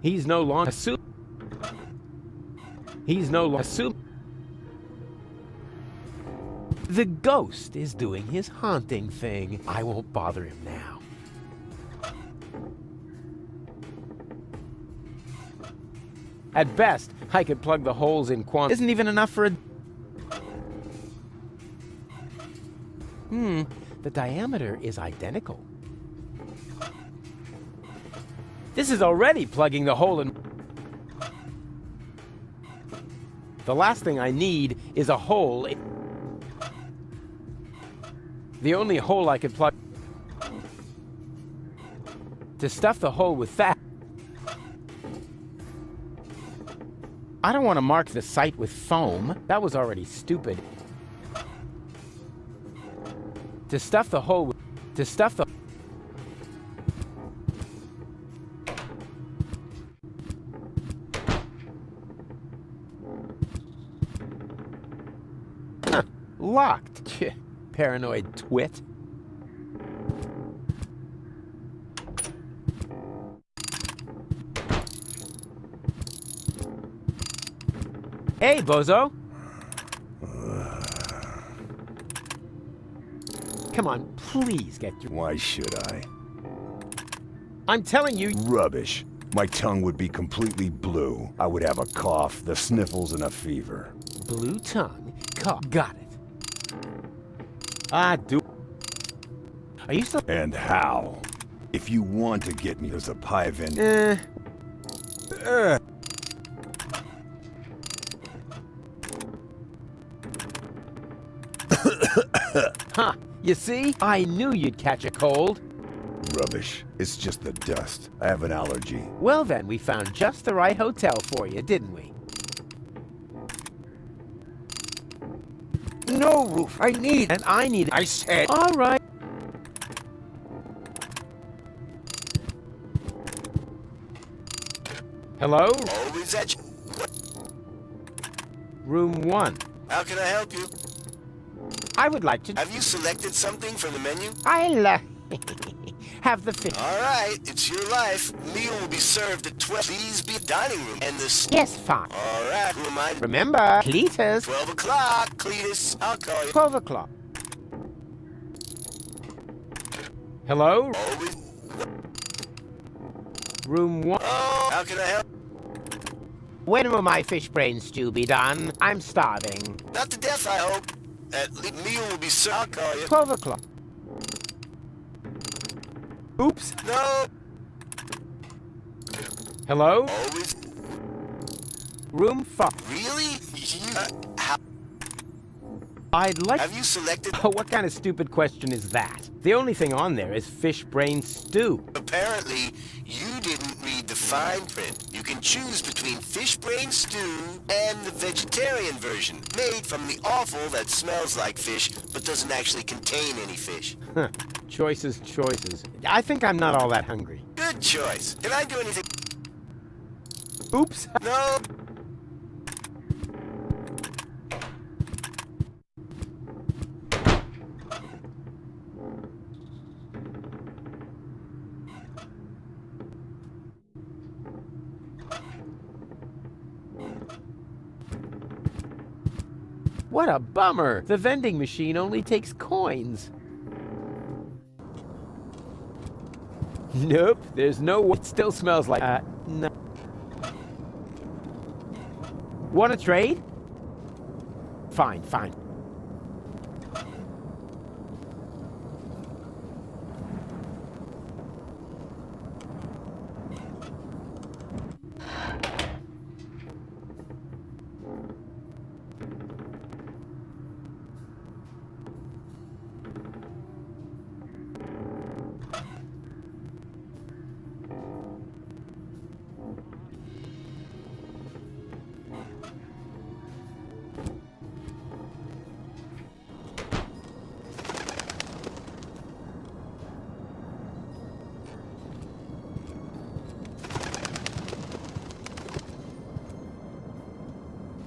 [SPEAKER 1] He's no longer assuming... He's no longer assuming... The ghost is doing his haunting thing. I won't bother him now. At best, I could plug the holes in quantum... Isn't even enough for a... The diameter is identical. This is already plugging the hole in... The last thing I need is a hole in... The only hole I could plug... To stuff the hole with that... I don't want to mark the site with foam. That was already stupid. To stuff the hole with... To stuff the... Huh. Locked. Paranoid twit. Hey, bozo. Come on, please get your...
[SPEAKER 10] Why should I?
[SPEAKER 1] I'm telling you...
[SPEAKER 10] Rubbish. My tongue would be completely blue. I would have a cough, the sniffles, and a fever.
[SPEAKER 1] Blue tongue? Cough. Got it. Ah, do... Are you still...
[SPEAKER 10] And how? If you want to get me as a pie vendor...
[SPEAKER 1] Huh. You see? I knew you'd catch a cold.
[SPEAKER 10] Rubbish. It's just the dust. I have an allergy.
[SPEAKER 1] Well then, we found just the right hotel for you, didn't we?
[SPEAKER 9] No, Roof, I need...
[SPEAKER 1] And I need...
[SPEAKER 9] I said...
[SPEAKER 1] All right. Hello?
[SPEAKER 13] Always at you.
[SPEAKER 1] Room 1.
[SPEAKER 13] How can I help you?
[SPEAKER 1] I would like to...
[SPEAKER 13] Have you selected something from the menu?
[SPEAKER 1] I'll, have the fish.
[SPEAKER 13] All right, it's your life. Meal will be served at 12. Please be dining room. And the...
[SPEAKER 1] Yes, fine.
[SPEAKER 13] All right, who am I?
[SPEAKER 1] Remember, Cletus.
[SPEAKER 13] 12 o'clock, Cletus. I'll call you.
[SPEAKER 1] 12 o'clock. Hello?
[SPEAKER 13] Always...
[SPEAKER 1] Room 1.
[SPEAKER 13] Oh, how can I help?
[SPEAKER 1] When will my fish brain stew be done? I'm starving.
[SPEAKER 13] Not to death, I hope. Meal will be served. I'll call you.
[SPEAKER 1] 12 o'clock. Oops.
[SPEAKER 13] No.
[SPEAKER 1] Hello?
[SPEAKER 13] Always.
[SPEAKER 1] Room 5.
[SPEAKER 13] Really?
[SPEAKER 1] I'd like...
[SPEAKER 13] Have you selected...
[SPEAKER 1] Oh, what kind of stupid question is that? The only thing on there is fish brain stew.
[SPEAKER 13] Apparently, you didn't read the fine print. You can choose between fish brain stew and the vegetarian version, made from the offal that smells like fish, but doesn't actually contain any fish.
[SPEAKER 1] Huh. Choices, choices. I think I'm not all that hungry.
[SPEAKER 13] Good choice. Can I do anything?
[SPEAKER 1] Oops.
[SPEAKER 13] No.
[SPEAKER 1] What a bummer! The vending machine only takes coins. Nope, there's no... It still smells like... no. Want to trade? Fine, fine.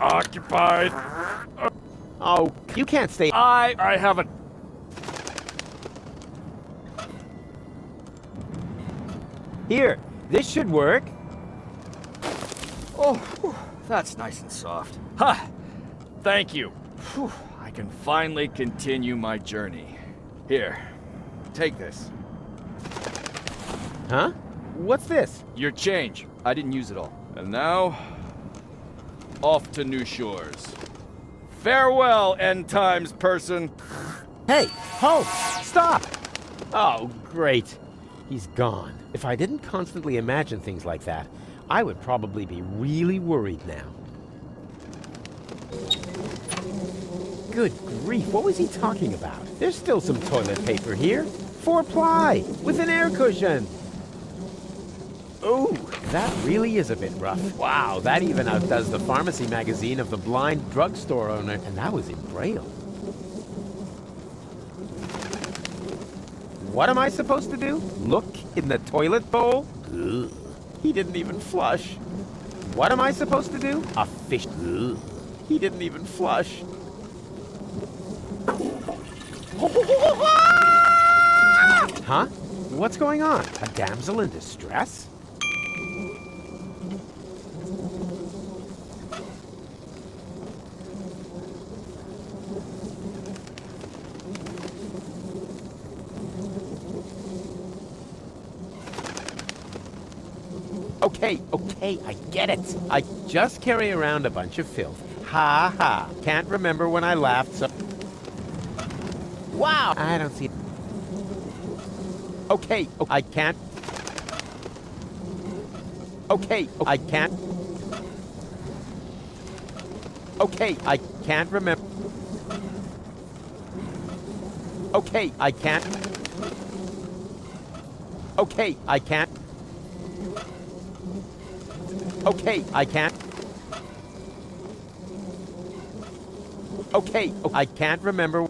[SPEAKER 2] Occupied.
[SPEAKER 1] Oh, you can't stay...
[SPEAKER 2] I haven't...
[SPEAKER 1] Here, this should work.
[SPEAKER 2] Oh, whew, that's nice and soft. Ha! Thank you. Whew, I can finally continue my journey. Here, take this.
[SPEAKER 1] Huh? What's this?
[SPEAKER 2] Your change. I didn't use it all. And now, off to new shores. Farewell, end times person.
[SPEAKER 1] Hey, halt! Stop! Oh, great. He's gone. If I didn't constantly imagine things like that, I would probably be really worried now. Good grief, what was he talking about? There's still some toilet paper here. 4-ply, with an air cushion. Ooh, that really is a bit rough. Wow, that even outdoes the pharmacy magazine of the blind drugstore owner, and that was in Braille. What am I supposed to do? Look in the toilet bowl? Ugh. He didn't even flush. What am I supposed to do? A fish. Ugh. He didn't even flush. Huh? What's going on? A damsel in distress? Okay, I get it. I just carry around a bunch of filth. Ha ha. Can't remember when I laughed so... Wow! I don't see it. Okay, I can't... Okay, I can't... Okay, I can't remember... Okay, I can't... Okay, I can't... Okay, I can't... Okay, I can't remember.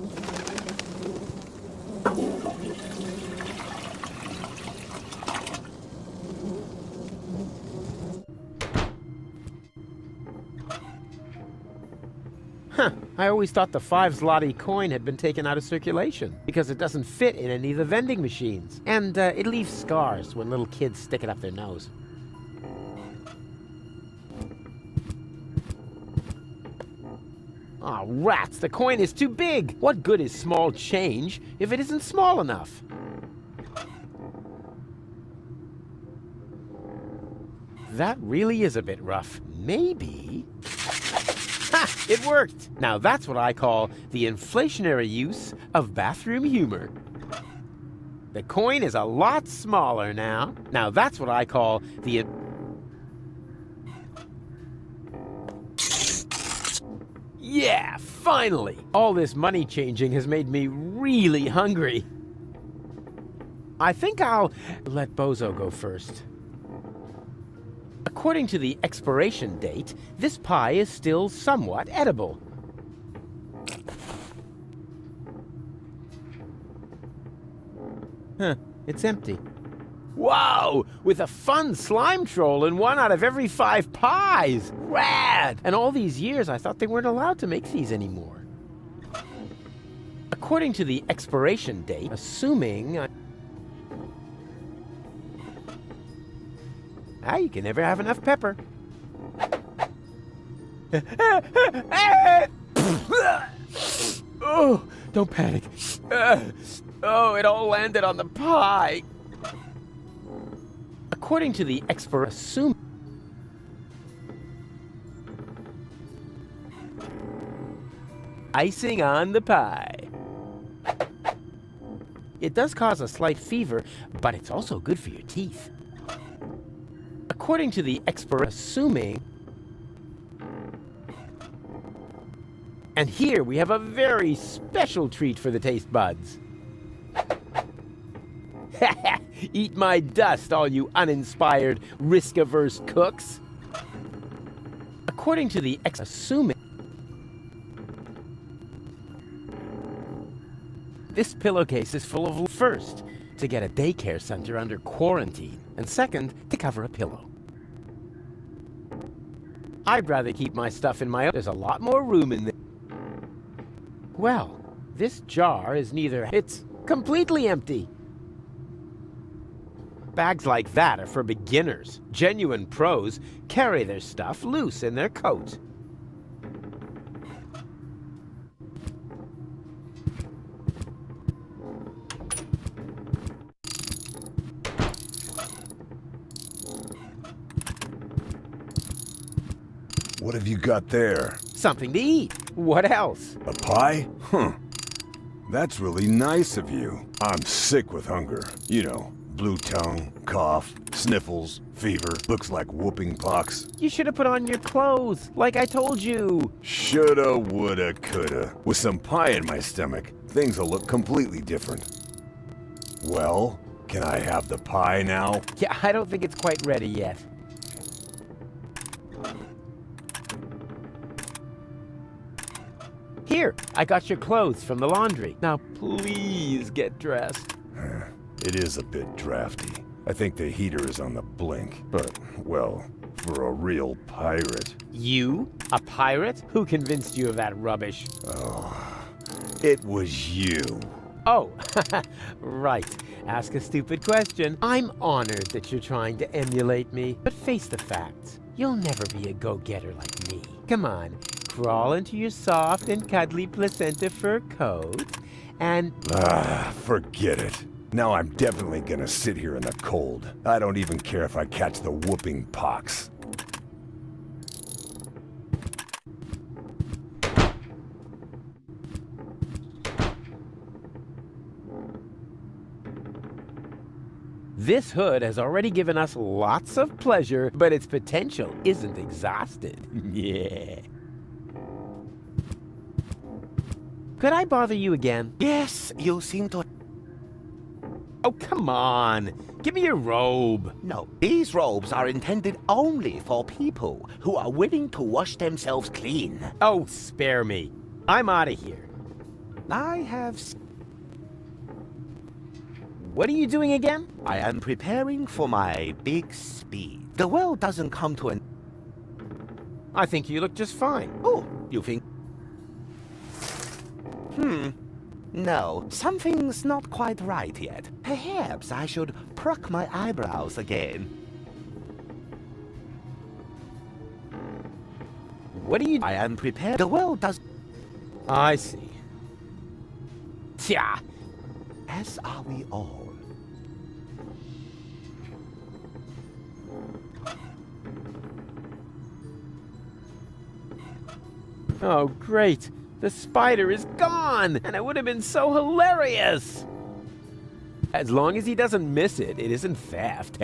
[SPEAKER 1] Huh, I always thought the 5 zloty coin had been taken out of circulation because it doesn't fit in any of the vending machines. And it leaves scars when little kids stick it up their nose. Aw, rats, the coin is too big! What good is small change if it isn't small enough? That really is a bit rough. Maybe... Ha! It worked! Now that's what I call the inflationary use of bathroom humor. The coin is a lot smaller now. Now that's what I call the... Yeah, finally! All this money changing has made me really hungry. I think I'll let Bozo go first. According to the expiration date, this pie is still somewhat edible. Huh, it's empty. Wow! With a fun slime troll in 1 out of every 5 pies! Rad! And all these years I thought they weren't allowed to make these anymore. According to the expiration date, assuming... you can never have enough pepper. Oh, don't panic. Oh, it all landed on the pie. According to the assume. Icing on the pie. It does cause a slight fever, but it's also good for your teeth. According to the assuming. And here we have a very special treat for the taste buds. Eat my dust, all you uninspired, risk-averse cooks. According to the assuming. This pillowcase is full of first, to get a daycare center under quarantine, and second, to cover a pillow. I'd rather keep my stuff in my own. There's a lot more room in there. Well, this jar is neither. It's completely empty. Bags like that are for beginners. Genuine pros carry their stuff loose in their coat.
[SPEAKER 10] What have you got there?
[SPEAKER 1] Something to eat. What else?
[SPEAKER 10] A pie? Huh. That's really nice of you. I'm sick with hunger. You know, blue tongue, cough, sniffles, fever. Looks like whooping pox.
[SPEAKER 1] You should have put on your clothes, like I told you.
[SPEAKER 10] Shoulda, woulda, coulda. With some pie in my stomach, things will look completely different. Well, can I have the pie now?
[SPEAKER 1] Yeah, I don't think it's quite ready yet. Here, I got your clothes from the laundry. Now, please get dressed.
[SPEAKER 10] It is a bit drafty. I think the heater is on the blink. But, well, for a real pirate.
[SPEAKER 1] You? A pirate? Who convinced you of that rubbish?
[SPEAKER 10] Oh, it was you.
[SPEAKER 1] Oh, right. Ask a stupid question. I'm honored that you're trying to emulate me. But face the facts. You'll never be a go-getter like me. Come on. Crawl into your soft and cuddly placenta fur coat, and...
[SPEAKER 10] Forget it. Now I'm definitely gonna sit here in the cold. I don't even care if I catch the whooping pox.
[SPEAKER 1] This hood has already given us lots of pleasure, but its potential isn't exhausted. Yeah. Could I bother you again?
[SPEAKER 6] Yes, you seem to...
[SPEAKER 1] Oh, come on. Give me your robe.
[SPEAKER 6] No, these robes are intended only for people who are willing to wash themselves clean.
[SPEAKER 1] Oh, spare me. I'm out of here.
[SPEAKER 6] I have...
[SPEAKER 1] What are you doing again?
[SPEAKER 6] I am preparing for my big speed. The world doesn't come to an...
[SPEAKER 1] I think you look just fine.
[SPEAKER 6] Oh, you think... No, something's not quite right yet. Perhaps I should pluck my eyebrows again.
[SPEAKER 1] What are you...
[SPEAKER 6] I am prepared. The world does...
[SPEAKER 1] I see. Tja.
[SPEAKER 6] As are we all.
[SPEAKER 1] Oh, great. The spider is gone, and it would have been so hilarious. As long as he doesn't miss it, it isn't theft.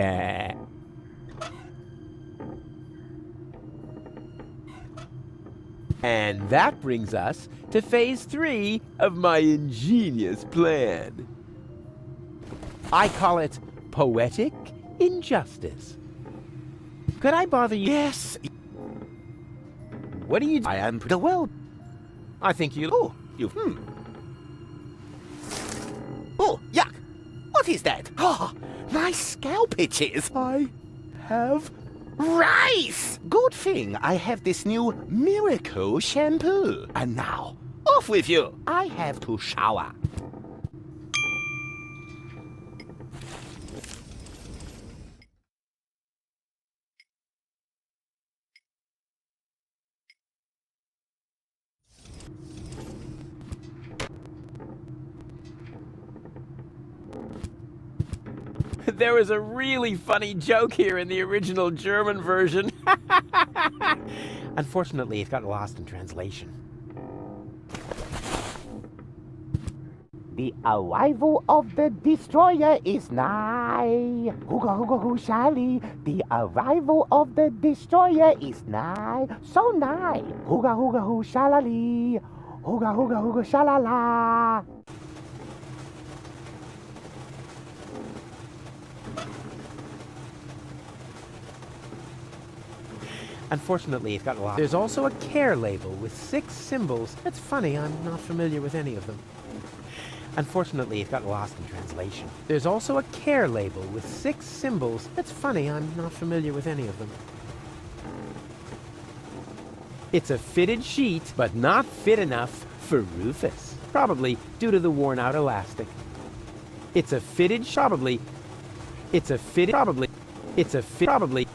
[SPEAKER 1] And that brings us to phase 3 of my ingenious plan. I call it poetic injustice. Could I bother you?
[SPEAKER 6] Yes.
[SPEAKER 1] What do you do?
[SPEAKER 6] I am the world.
[SPEAKER 1] I think you...
[SPEAKER 6] Oh, you... Oh, yuck. What is that? Oh, my scalp itches. I have rice. Good thing I have this new miracle shampoo. And now, off with you. I have to shower.
[SPEAKER 1] There was a really funny joke here in the original German version. Unfortunately, it got lost in translation.
[SPEAKER 6] The arrival of the destroyer is nigh. Hooga hooga hoo shally. The arrival of the destroyer is nigh. So nigh. Hooga hooga hoo shalali. Hooga hooga hooga shalala.
[SPEAKER 1] Unfortunately, it got lost. There's also a care label with 6 symbols. That's funny, I'm not familiar with any of them. Unfortunately, it got lost in translation. There's also a care label with 6 symbols. That's funny, I'm not familiar with any of them. It's a fitted sheet, but not fit enough for Rufus. Probably due to the worn-out elastic. It's a fitted probably. It's a fitted probably. It's a fit probably.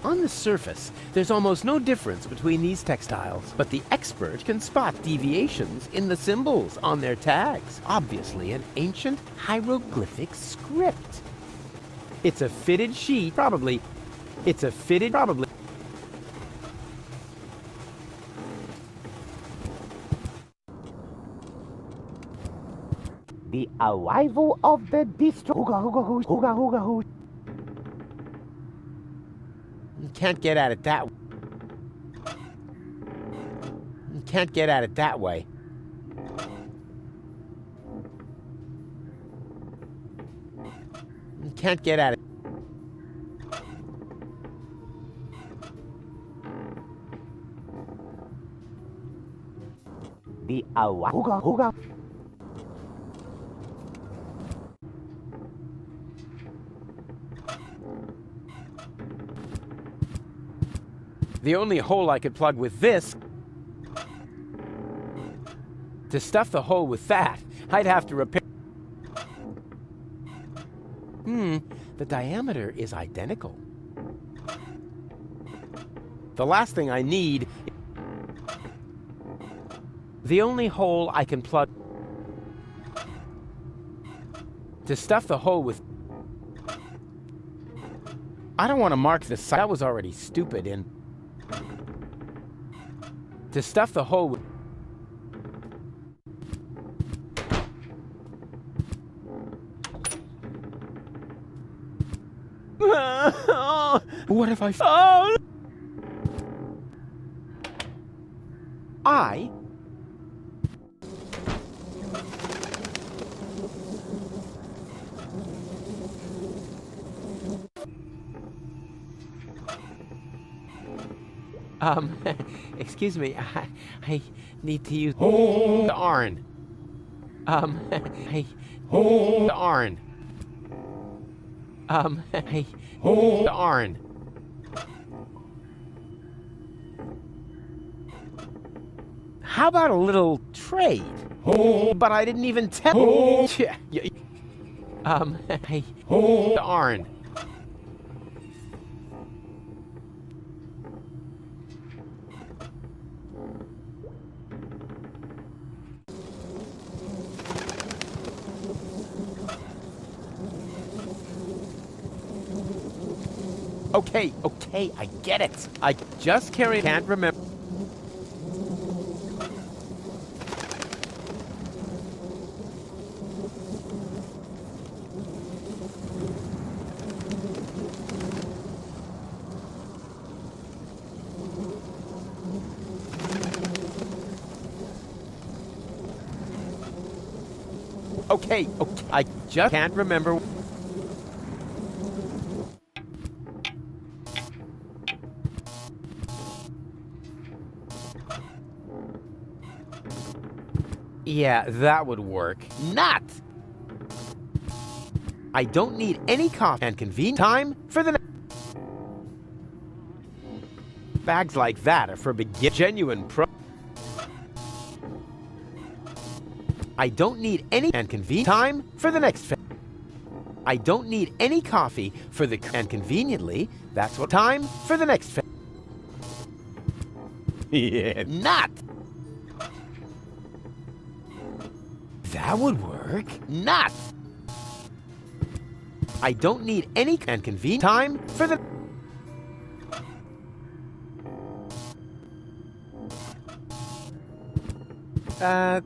[SPEAKER 1] On the surface, there's almost no difference between these textiles, but the expert can spot deviations in the symbols on their tags. Obviously an ancient hieroglyphic script. It's a fitted sheet, probably. It's a fitted probably.
[SPEAKER 6] The arrival of the destroyer. Hooga hooga hoo. Hooga hooga hoo.
[SPEAKER 1] You can't get at it that way. You can't get at it that way. You can't get at it.
[SPEAKER 6] The hooga hooga.
[SPEAKER 1] The only hole I could plug with this... To stuff the hole with that, I'd have to repair... The diameter is identical. The last thing I need... The only hole I can plug... To stuff the hole with... I don't want to mark the side. That was already stupid in... To stuff the hole with... What if I found? I... Excuse me, I need to use the Arn. The Arn. The Arn. How about a little trade? But I didn't even tell. The Arn. Okay, I get it. I just can't remember. Okay, I just can't remember. Yeah, that would work. Not! I don't need any coffee and convenient time for the bags like that are for genuine pro. I don't need any and convenient time for the next I don't need any coffee for the and conveniently, that's what time for the next Yeah, not! That would work. Not! I don't need any and convenient time for the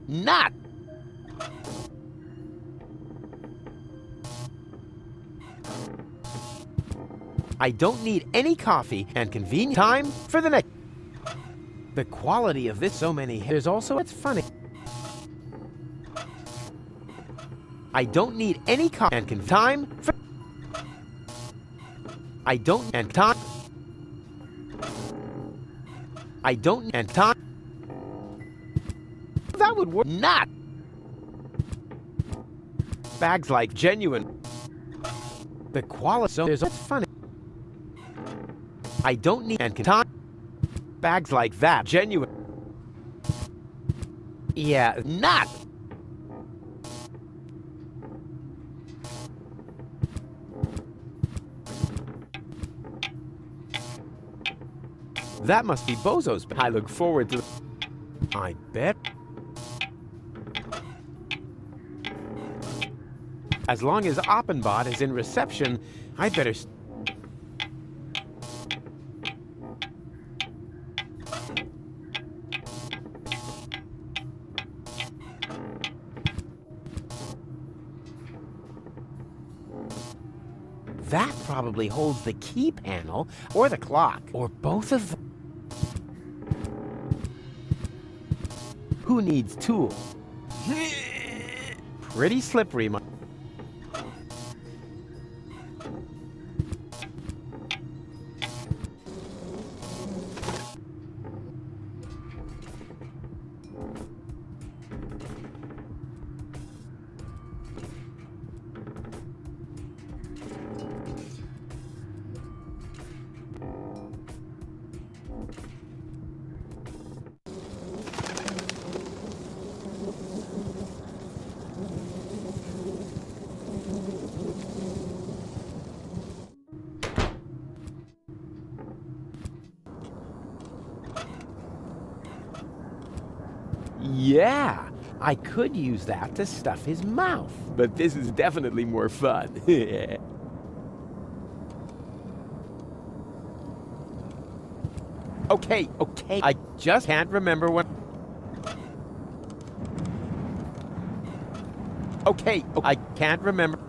[SPEAKER 1] not! I don't need any coffee and convenient time for the next. The quality of this so many. There's also it's funny. I don't need any coffee and time for. I don't and time. I don't and time. That would work. Not. Bags like genuine. The quality. So there's it's funny. I don't need and time. Bags like that. Genuine. Yeah, not. That must be Bozo's. I look forward to. I bet. As long as Oppenbot is in reception, I'd better. That probably holds the key panel, or the clock, or both of them. Who needs tools? Pretty slippery, my. Yeah, I could use that to stuff his mouth, but this is definitely more fun. Okay, I just can't remember what. Okay, I can't remember.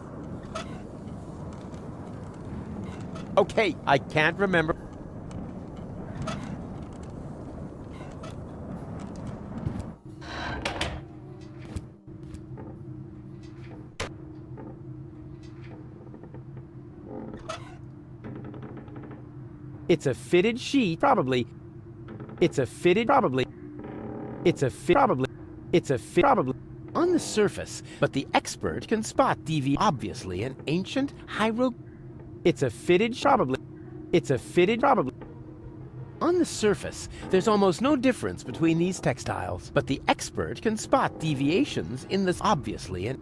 [SPEAKER 1] Okay, I can't remember. It's a fitted sheet, probably. It's a fitted probably. It's a fit probably. It's a fit probably. On the surface, but the expert can spot deviation. Obviously, an ancient hiero. It's a fitted probably. It's a fitted probably. On the surface, there's almost no difference between these textiles, but the expert can spot deviations in this obviously and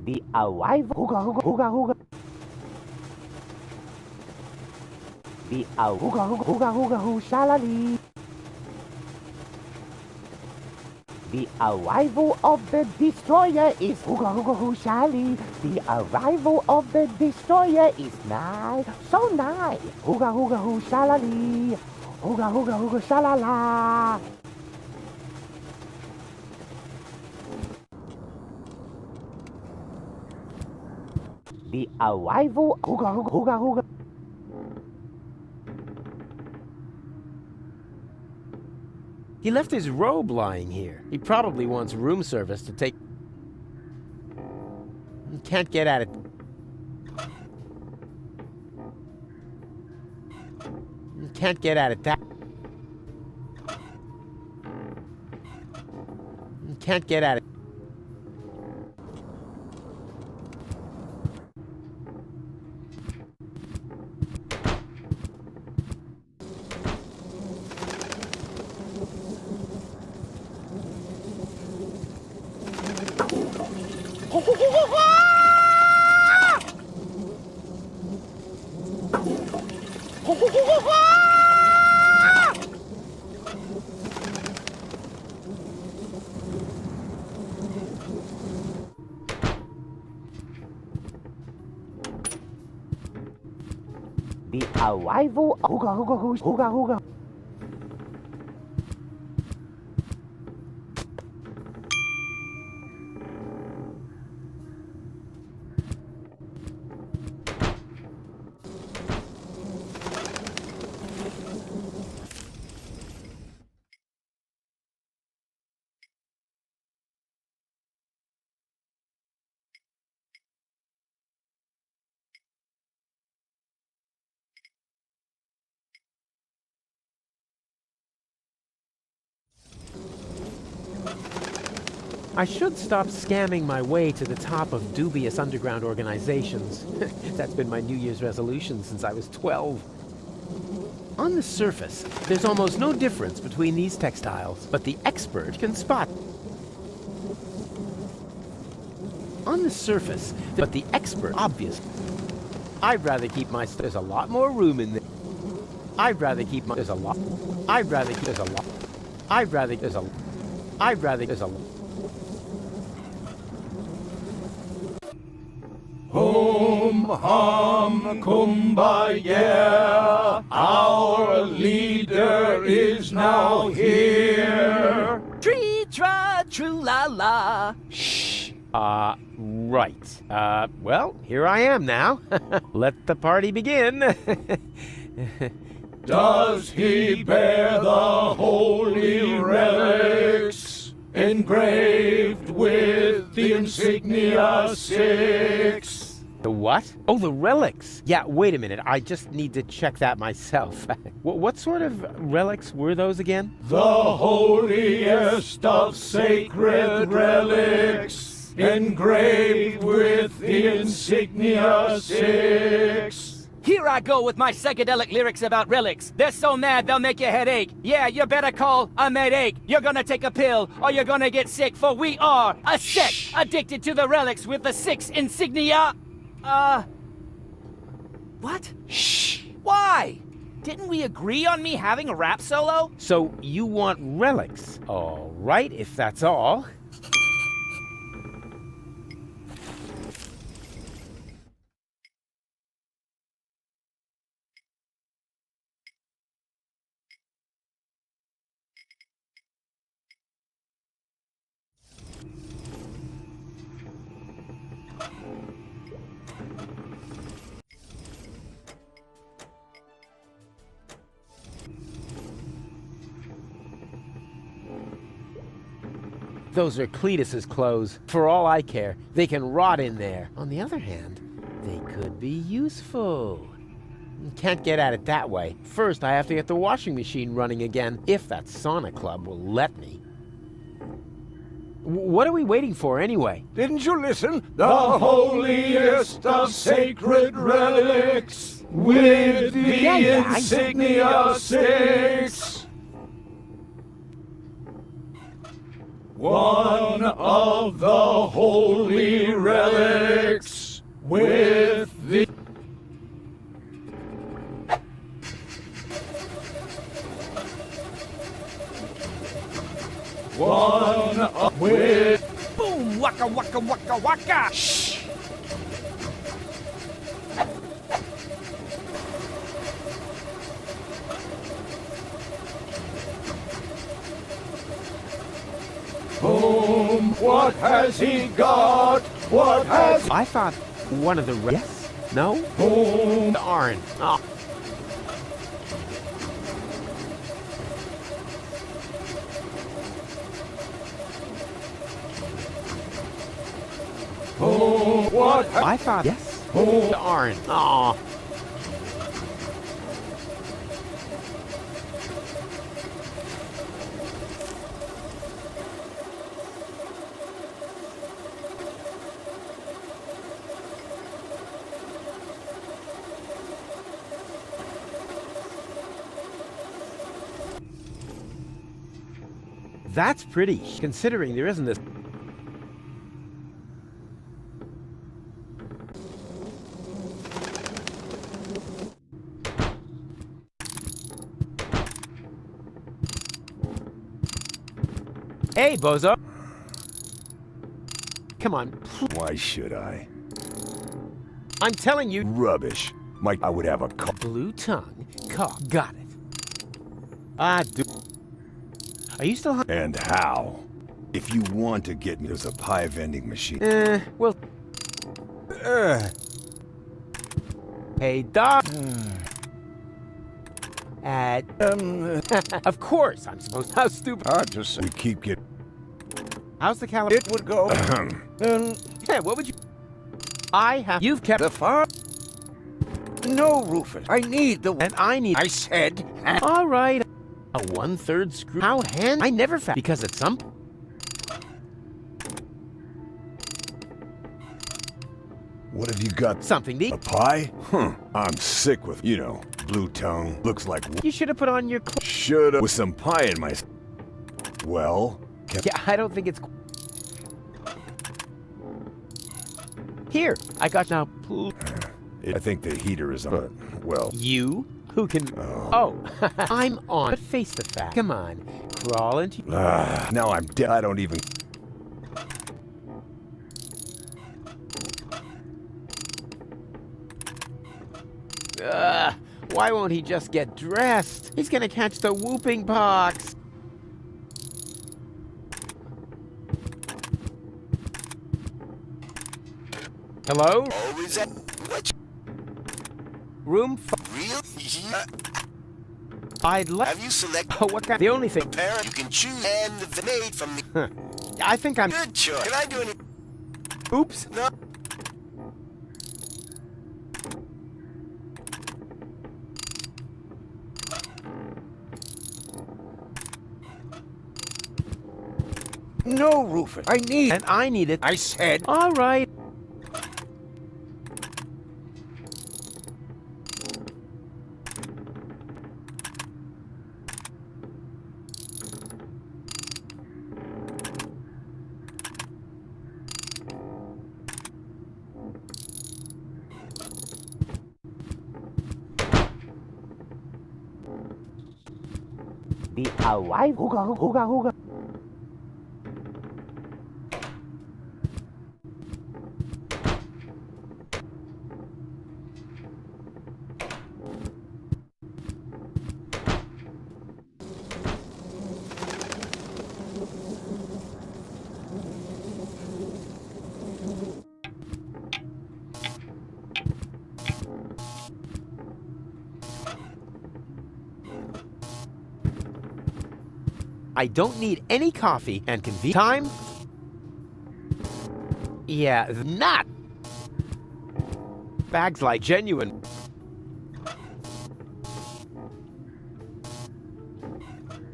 [SPEAKER 6] The arrival. Hooga, hooga, hooga, hooga. The hooga, hooga, hooga, hooga, hoo, shalali. The arrival of the destroyer is hooga, hooga, hoo, shally. The arrival of the destroyer is nigh, so nigh. Hooga, hooga, hoo, shalali. Hooga, hooga, hooga, shalala. The arrival. Hooga, hooga, hooga, hooga.
[SPEAKER 1] he left his robe lying here. He probably wants room service to take. He can't get at it. He can't get at it that. He can't get at it.
[SPEAKER 6] The arrival. Hooga, hooga, hoo, hooga, hooga.
[SPEAKER 1] I should stop scamming my way to the top of dubious underground organizations. That's been my New Year's resolution since I was 12. On the surface, there's almost no difference between these textiles, but the expert can spot. On the surface, but the expert obvious. I'd rather keep my. There's a lot more room in there. I'd rather keep my. There's a lot. I'd rather. There's a lot. I'd rather. There's a. I'd rather. There's a.
[SPEAKER 3] Hum hum kumbaya, our leader is now here.
[SPEAKER 4] Tree tra true la la.
[SPEAKER 1] Shh. Right. Well, here I am now. Let the party begin.
[SPEAKER 3] Does he bear the holy relics engraved with the insignia 6?
[SPEAKER 1] The what? Oh, the relics. Yeah, wait a minute. I just need to check that myself. What sort of relics were those again?
[SPEAKER 3] The holiest of sacred relics engraved with the insignia 6.
[SPEAKER 4] Here I go with my psychedelic lyrics about relics. They're so mad they'll make your head ache. Yeah, you better call a med-ache. You're gonna take a pill or you're gonna get sick, for we are a sect addicted to the relics with the 6 insignia. What?
[SPEAKER 1] Shh.
[SPEAKER 4] Why? Didn't we agree on me having a rap solo?
[SPEAKER 1] So you want relics? All right, if that's all. Those are Cletus's clothes. For all I care, they can rot in there. On the other hand, they could be useful. Can't get at it that way. First, I have to get the washing machine running again, if that sauna club will let me. What are we waiting for anyway?
[SPEAKER 9] Didn't you listen?
[SPEAKER 3] The holiest of sacred relics with the insignia 6. One of the holy relics with the... One with...
[SPEAKER 4] Boom! Waka waka waka waka! Shh!
[SPEAKER 3] Boom! What has he got? What has...
[SPEAKER 1] I thought one of the... Yes? No?
[SPEAKER 3] Boom!
[SPEAKER 1] Darn. Oh.
[SPEAKER 3] Oh, what?
[SPEAKER 1] I thought... Yes?
[SPEAKER 3] Oh.
[SPEAKER 1] Darn. Aw. That's pretty, considering there isn't this... Hey, bozo! Come on.
[SPEAKER 10] Why should I?
[SPEAKER 1] I'm telling you...
[SPEAKER 10] Rubbish. I would have a
[SPEAKER 1] Blue tongue. Cock. Got it. Ah, dude. Are you still...
[SPEAKER 10] And how? If you want to get me, there's a pie vending machine.
[SPEAKER 1] Well... Hey, Doc. Of course I'm supposed to... How stupid...
[SPEAKER 9] Hard to say.
[SPEAKER 10] We keep getting...
[SPEAKER 1] How's the caliber?
[SPEAKER 9] It would go...
[SPEAKER 1] Yeah, what would you... I have... You've kept...
[SPEAKER 9] The farm... No, Rufus. I need the...
[SPEAKER 1] And I need...
[SPEAKER 9] I said...
[SPEAKER 1] All right. A 1/3 screw... How hand... I never found... Because at some...
[SPEAKER 10] What have you got?
[SPEAKER 1] Something to eat.
[SPEAKER 10] A pie? I'm sick with, you know, blue tongue. Looks like...
[SPEAKER 1] You should have put on your...
[SPEAKER 10] Should've... With some pie in my... Well...
[SPEAKER 1] Yeah, I don't think it's... Here, I got now...
[SPEAKER 10] I think the heater is on. Well...
[SPEAKER 1] You? Who can... Oh, I'm on. But face the fact. Come on. Crawl into...
[SPEAKER 10] Now I'm dead. I don't even...
[SPEAKER 1] Why won't he just get dressed? He's gonna catch the whooping pox. Hello?
[SPEAKER 13] Always at... What?
[SPEAKER 1] Room
[SPEAKER 13] Real? Yeah.
[SPEAKER 1] I'd like...
[SPEAKER 13] Have you selected...
[SPEAKER 1] Oh, what kind... The only thing...
[SPEAKER 13] Parent you can choose and the made from the...
[SPEAKER 1] I think I'm...
[SPEAKER 13] Good choice. Can I do any...
[SPEAKER 1] Oops.
[SPEAKER 13] No.
[SPEAKER 9] No, Rufus. I need...
[SPEAKER 1] And I need it.
[SPEAKER 9] I said...
[SPEAKER 1] All right.
[SPEAKER 6] Be alive. Hooga, hooga, hooga.
[SPEAKER 1] I don't need any coffee and time. Yeah, not. Bags like genuine.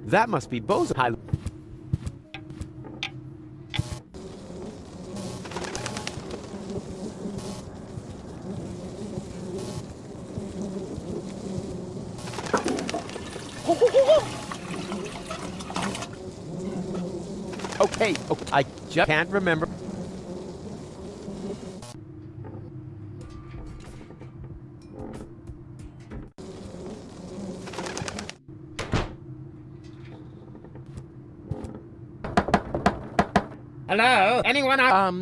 [SPEAKER 1] That must be bozo. Okay, I just can't remember.
[SPEAKER 12] Hello? Anyone out?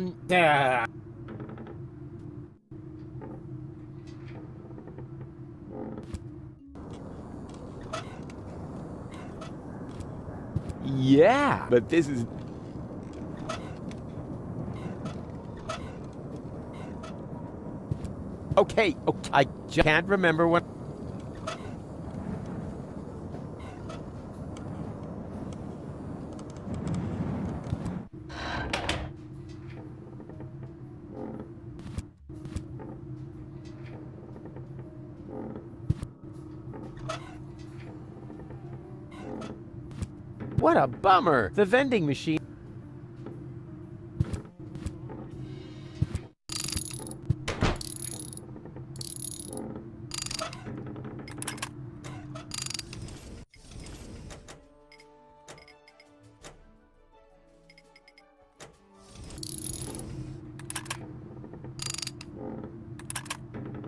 [SPEAKER 1] Yeah, but this is... Okay, I just can't remember what... What a bummer! The vending machine...